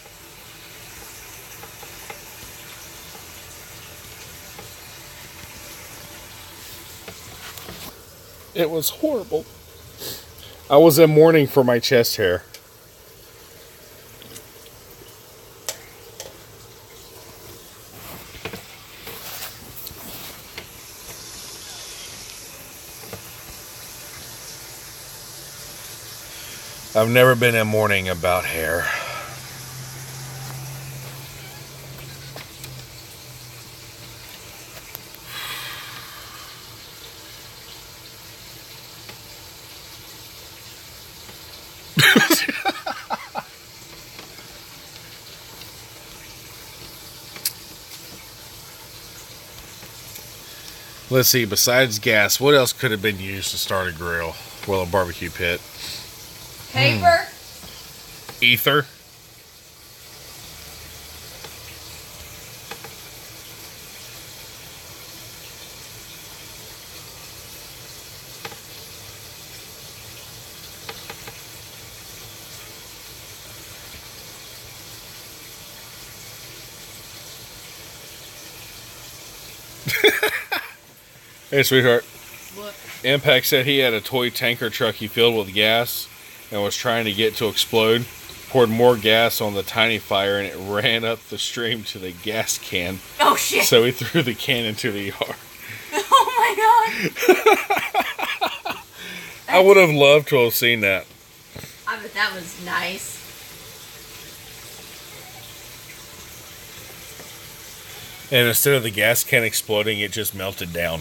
It was horrible. I was in mourning for my chest hair. I've never been in mourning about hair. Let's see, besides gas, what else could have been used to start a grill? Well, a barbecue pit. Paper? Ether. Hey, sweetheart. What? Impact said he had a toy tanker truck he filled with gas and was trying to get to explode. Poured more gas on the tiny fire and it ran up the stream to the gas can. Oh shit! So he threw the can into the yard. Oh my god! I would have loved to have seen that. I bet that was nice. And instead of the gas can exploding, it just melted down.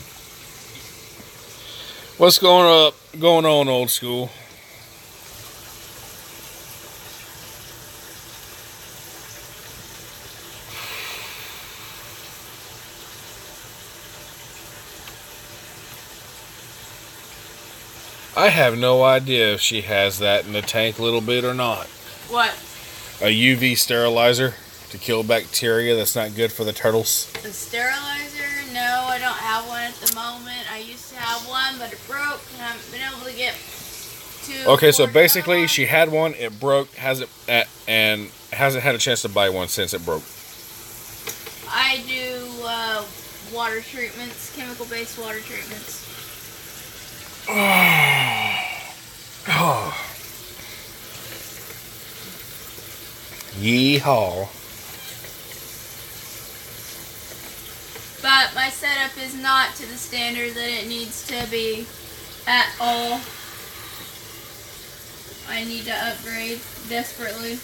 What's going on, old school? I have no idea if she has that in the tank a little bit or not. What? A UV sterilizer to kill bacteria that's not good for the turtles. A sterilizer? No, I don't have one at the moment. I used to have one, but it broke, and I haven't been able to get to. Okay, so basically, she had one, it broke, hasn't had a chance to buy one since it broke. I do water treatments, chemical-based water treatments. Yeehaw. But my setup is not to the standard that it needs to be at all. I need to upgrade desperately.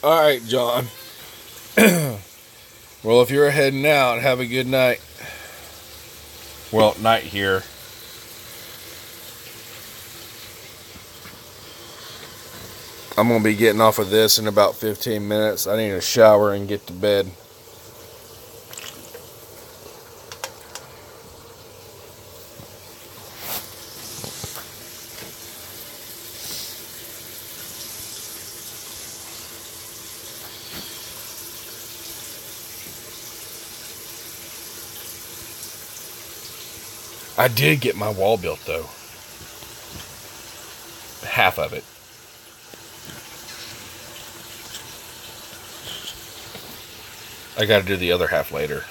Alright, John. Well, if you're heading out, have a good night. Well, night here. I'm going to be getting off of this in about 15 minutes. I need a shower and get to bed. I did get my wall built, though. Half of it. I got to do the other half later.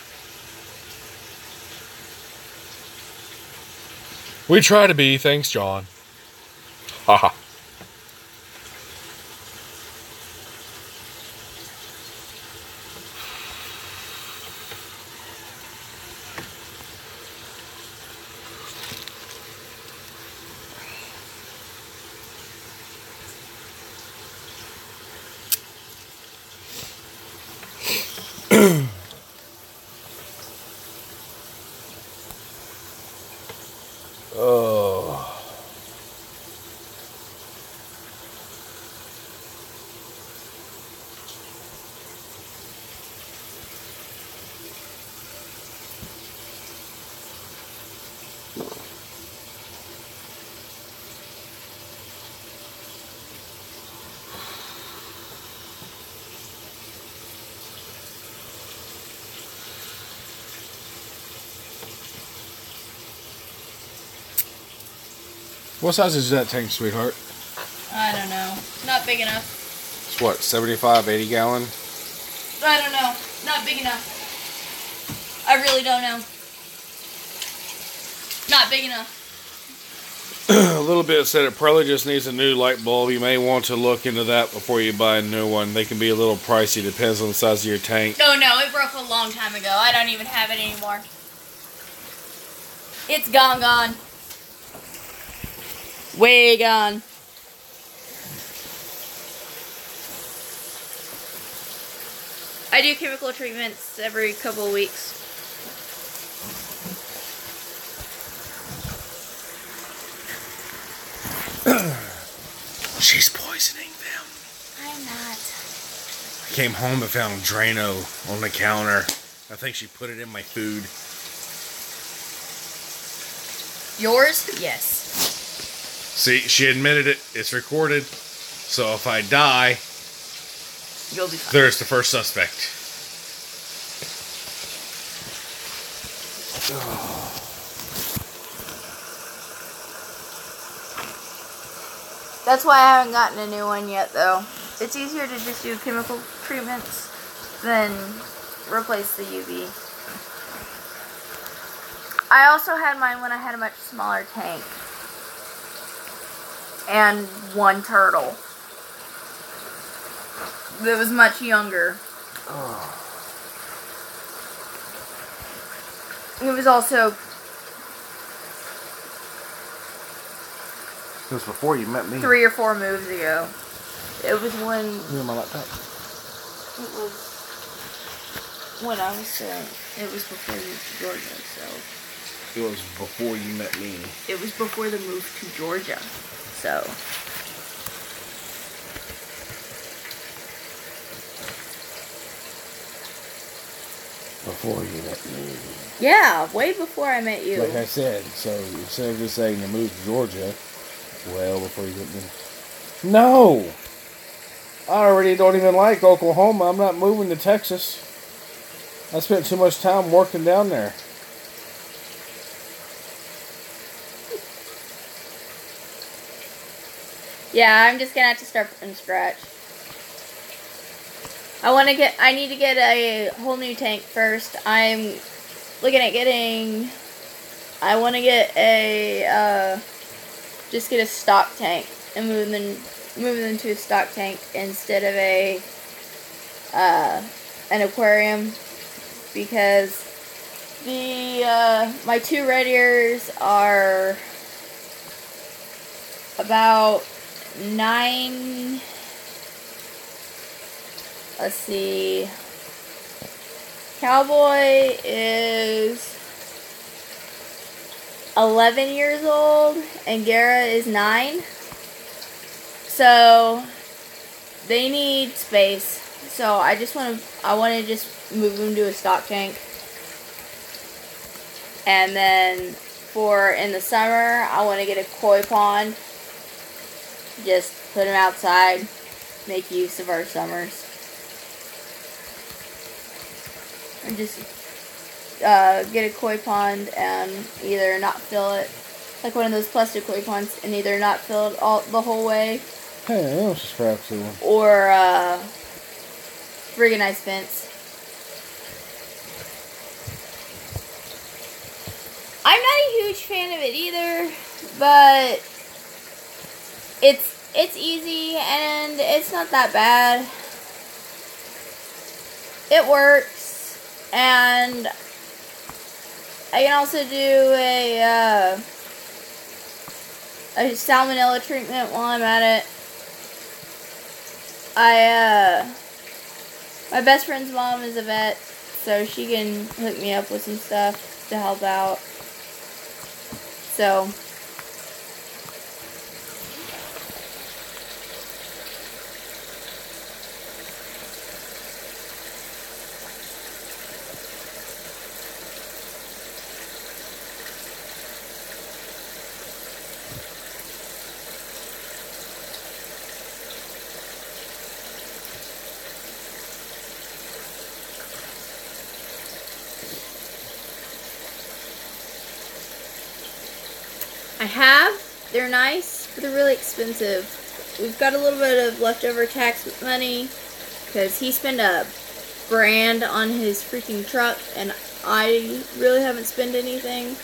We try to be. Thanks, John. Haha. Oh. What size is that tank, sweetheart? I don't know. Not big enough. It's what, 75, 80 gallon? I don't know. Not big enough. I really don't know. Not big enough. A little bit said it probably just needs a new light bulb. You may want to look into that before you buy a new one. They can be a little pricey, depends on the size of your tank. Oh no, it broke a long time ago. I don't even have it anymore. It's gone. Way gone. I do chemical treatments every couple of weeks. She's poisoning them. I'm not. I came home and found Drano on the counter. I think she put it in my food. Yours? Yes. See, she admitted it. It's recorded. So if I die, You'll be fine. there's the first suspect. That's why I haven't gotten a new one yet, though. It's easier to just do chemical treatments than replace the UV. I also had mine when I had a much smaller tank. And one turtle. That was much younger. It was also... It was before you met me. 3 or 4 moves ago. It was when... You're my laptop. It was when I was it was before we moved to Georgia, so It was before you met me. it was before the move to Georgia. So Before you met me. yeah, way before I met you. Like I said, so instead of just saying to move to Georgia, well, before you met me. No! I already don't even like Oklahoma. I'm not moving to Texas. I spent too much time working down there. Yeah, I'm just gonna have to start from scratch. I need to get a whole new tank first. I'm looking at I want to get just get a stock tank and move it into a stock tank instead of an aquarium, because my 2 red ears are about 9. Let's see. Cowboy is 11 years old and Gara is 9. So they need space. So I want to just move them to a stock tank. And then in the summer, I want to get a koi pond. Just put them outside, make use of our summers. And just get a koi pond and either not fill it, like one of those plastic koi ponds, and either not fill it the whole way. Hey, that was scrap to one. Or rig a nice fence. I'm not a huge fan of it either, but it's easy and it's not that bad. It works. And I can also do a salmonella treatment while I'm at it. My best friend's mom is a vet, so she can hook me up with some stuff to help out. So I have They're nice, but they're really expensive. We've got a little bit of leftover tax money because he spent $1,000 on his freaking truck, and I really haven't spent anything.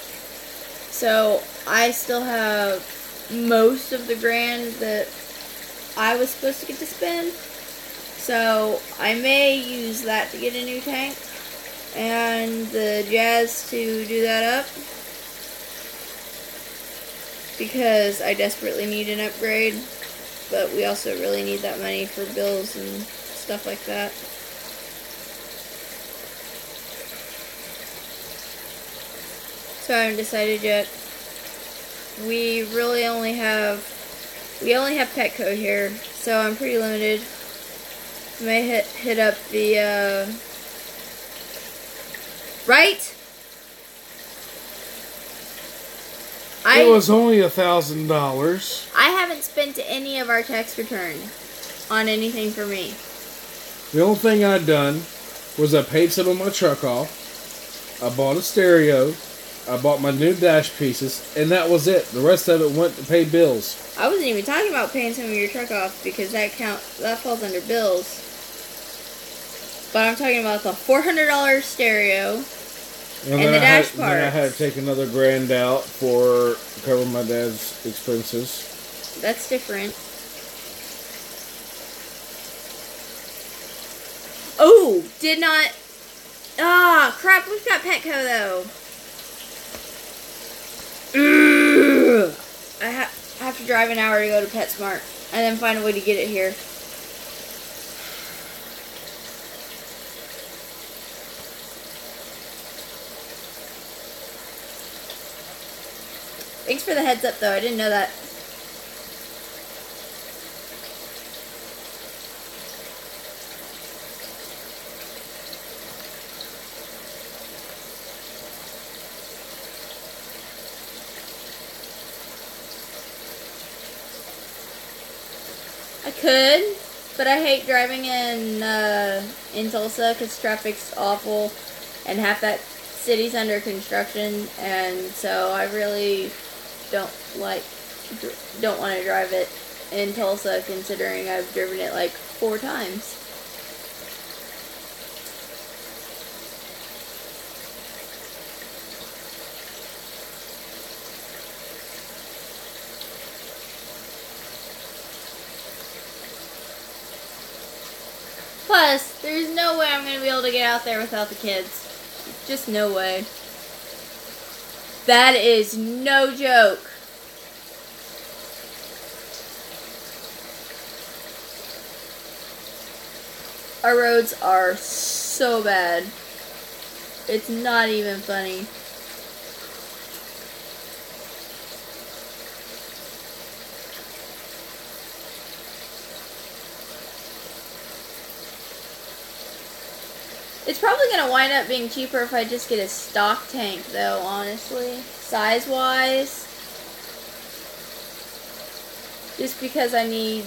So I still have most of the $1,000 that I was supposed to get to spend. So I may use that to get a new tank and the Jazz to do that up, because I desperately need an upgrade, but we also really need that money for bills and stuff like that. So I haven't decided yet. We only have Petco here, so I'm pretty limited. I may hit up the right? It was only $1,000. I haven't spent any of our tax return on anything for me. The only thing I'd done was I paid some of my truck off. I bought a stereo. I bought my new dash pieces, and that was it. The rest of it went to pay bills. I wasn't even talking about paying some of your truck off because that falls under bills. But I'm talking about the $400 stereo and the dash parts. Then I had to take another $1,000 out to cover my dad's expenses. That's different. Oh, did not. Ah, crap! We've got Petco though. I have to drive an hour to go to PetSmart and then find a way to get it here. Thanks for the heads up though, I didn't know that. I could, but I hate driving in Tulsa because traffic's awful and half that city's under construction, and so I really don't want to drive it in Tulsa, considering I've driven it like 4 times. Plus, there's no way I'm going to be able to get out there without the kids. Just no way. That is no joke. Our roads are so bad. It's not even funny. It's probably going to wind up being cheaper if I just get a stock tank, though, honestly. Size-wise. Just because I need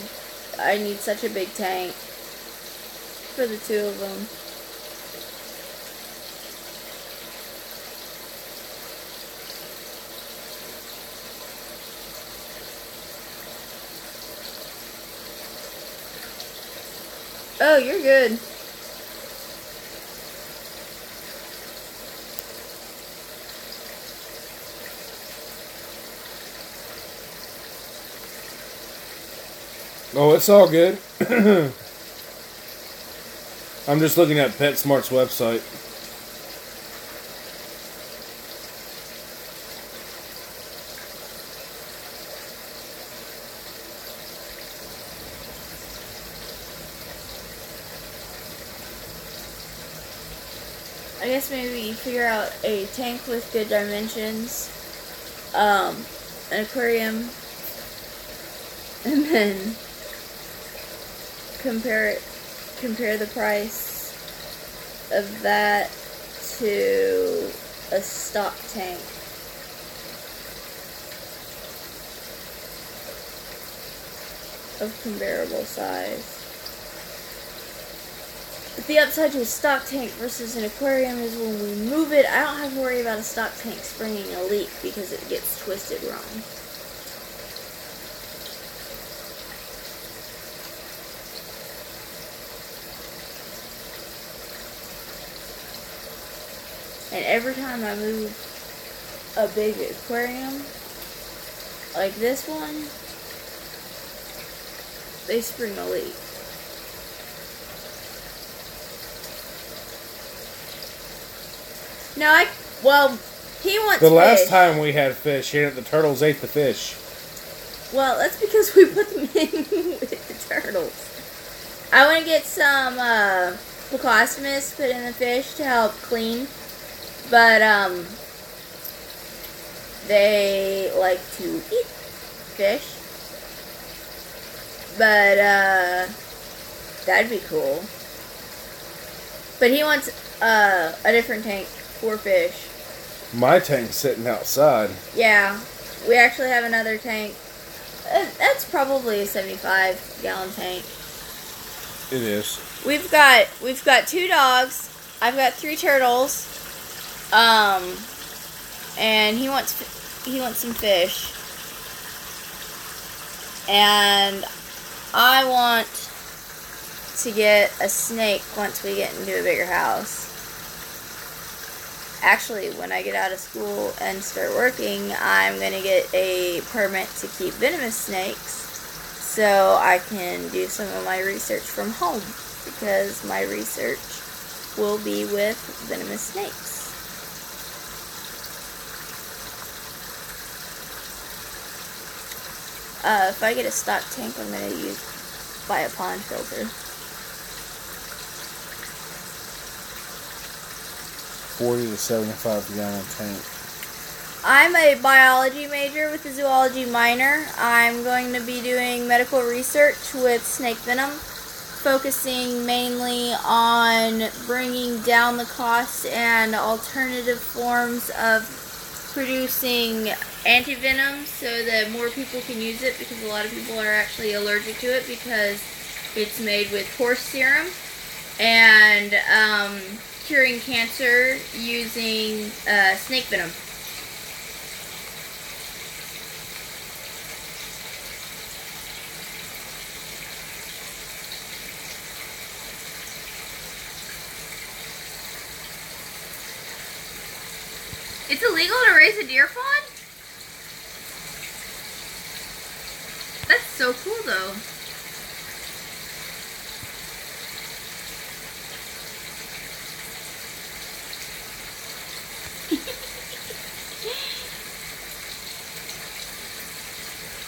such a big tank for the 2 of them. Oh, you're good. Oh, it's all good. I'm just looking at PetSmart's website. I guess maybe figure out a tank with good dimensions, an aquarium, and then compare the price of that to a stock tank. Of comparable size. But the upside to a stock tank versus an aquarium is when we move it, I don't have to worry about a stock tank springing a leak because it gets twisted wrong. And every time I move a big aquarium, like this one, they spring a leak. No, well, he wants The last fish. time we had fish, the turtles ate the fish. Well, that's because we put them in with the turtles. I want to get some Plecostomus put in the fish to help clean, but they like to eat fish. But that'd be cool. But he wants a different tank for fish. My tank's sitting outside. Yeah, we actually have another tank. That's probably a 75-gallon tank. It is. We've got 2 dogs. I've got 3 turtles. And he wants some fish. And I want to get a snake once we get into a bigger house. Actually, when I get out of school and start working, I'm going to get a permit to keep venomous snakes so I can do some of my research from home, because my research will be with venomous snakes. If I get a stock tank, I'm going to buy a pond filter. 40 to 75-gallon tank. I'm a biology major with a zoology minor. I'm going to be doing medical research with snake venom, focusing mainly on bringing down the cost and alternative forms of producing antivenom so that more people can use it, because a lot of people are actually allergic to it because it's made with horse serum, and curing cancer using snake venom. It's illegal to raise a deer fawn? That's so cool though.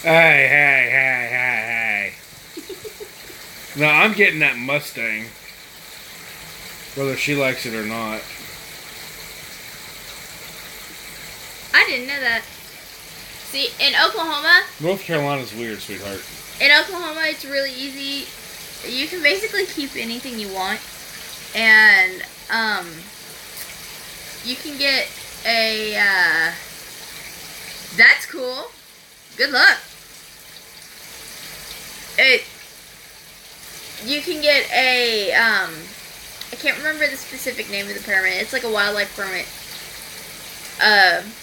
Hey. No, I'm getting that Mustang. Whether she likes it or not. I didn't know that. See, in Oklahoma... North Carolina's weird, sweetheart. In Oklahoma, it's really easy. You can basically keep anything you want. And, you can get a, that's cool. Good luck. You can get a, I can't remember the specific name of the permit. It's like a wildlife permit.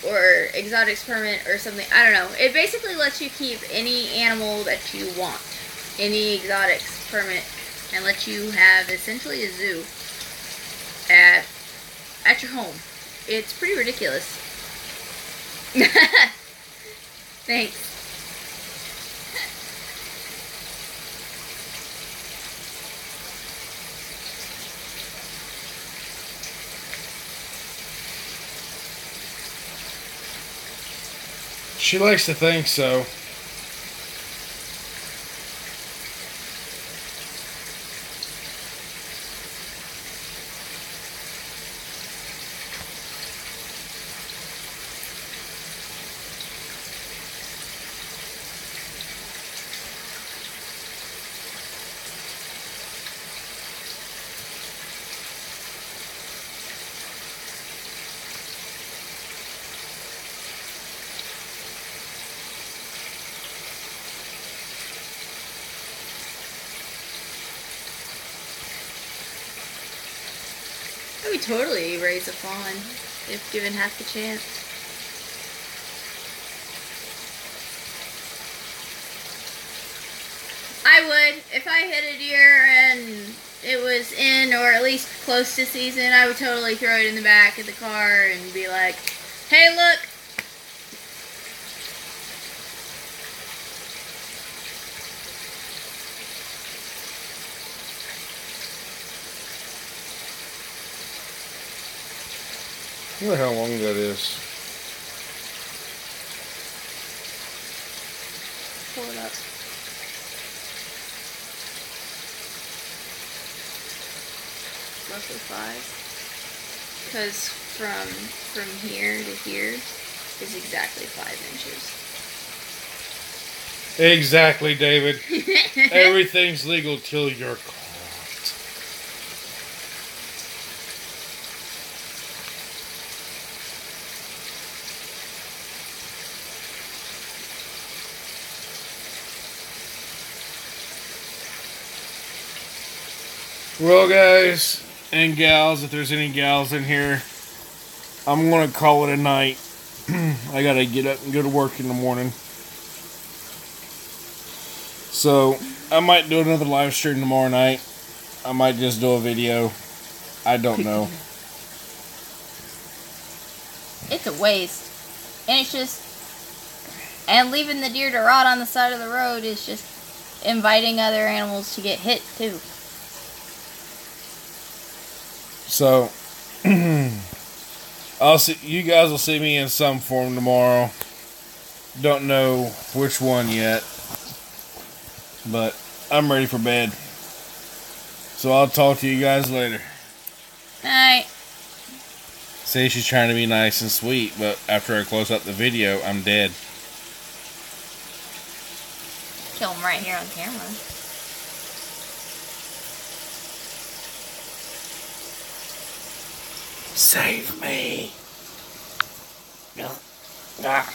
Or exotics permit or something. I don't know. It basically lets you keep any animal that you want. Any exotics permit. And lets you have essentially a zoo at your home. It's pretty ridiculous. Thanks. She likes to think so. I would totally raise a fawn if given half the chance. I would. If I hit a deer and it was in or at least close to season, I would totally throw it in the back of the car and be like, hey, look. I wonder how long that is. Pull it up. Roughly 5. Because from here to here is exactly 5 inches. Exactly, David. Everything's legal till you're caught. Well, guys and gals, if there's any gals in here, I'm going to call it a night. I got to get up and go to work in the morning. So, I might do another live stream tomorrow night. I might just do a video. I don't know. It's a waste. And it's just... And leaving the deer to rot on the side of the road is just inviting other animals to get hit, too. So, I'll see you guys will see me in some form tomorrow. Don't know which one yet, but I'm ready for bed. So I'll talk to you guys later. Night. Say she's trying to be nice and sweet, but after I close up the video, I'm dead. Kill him right here on camera. Save me. Ah.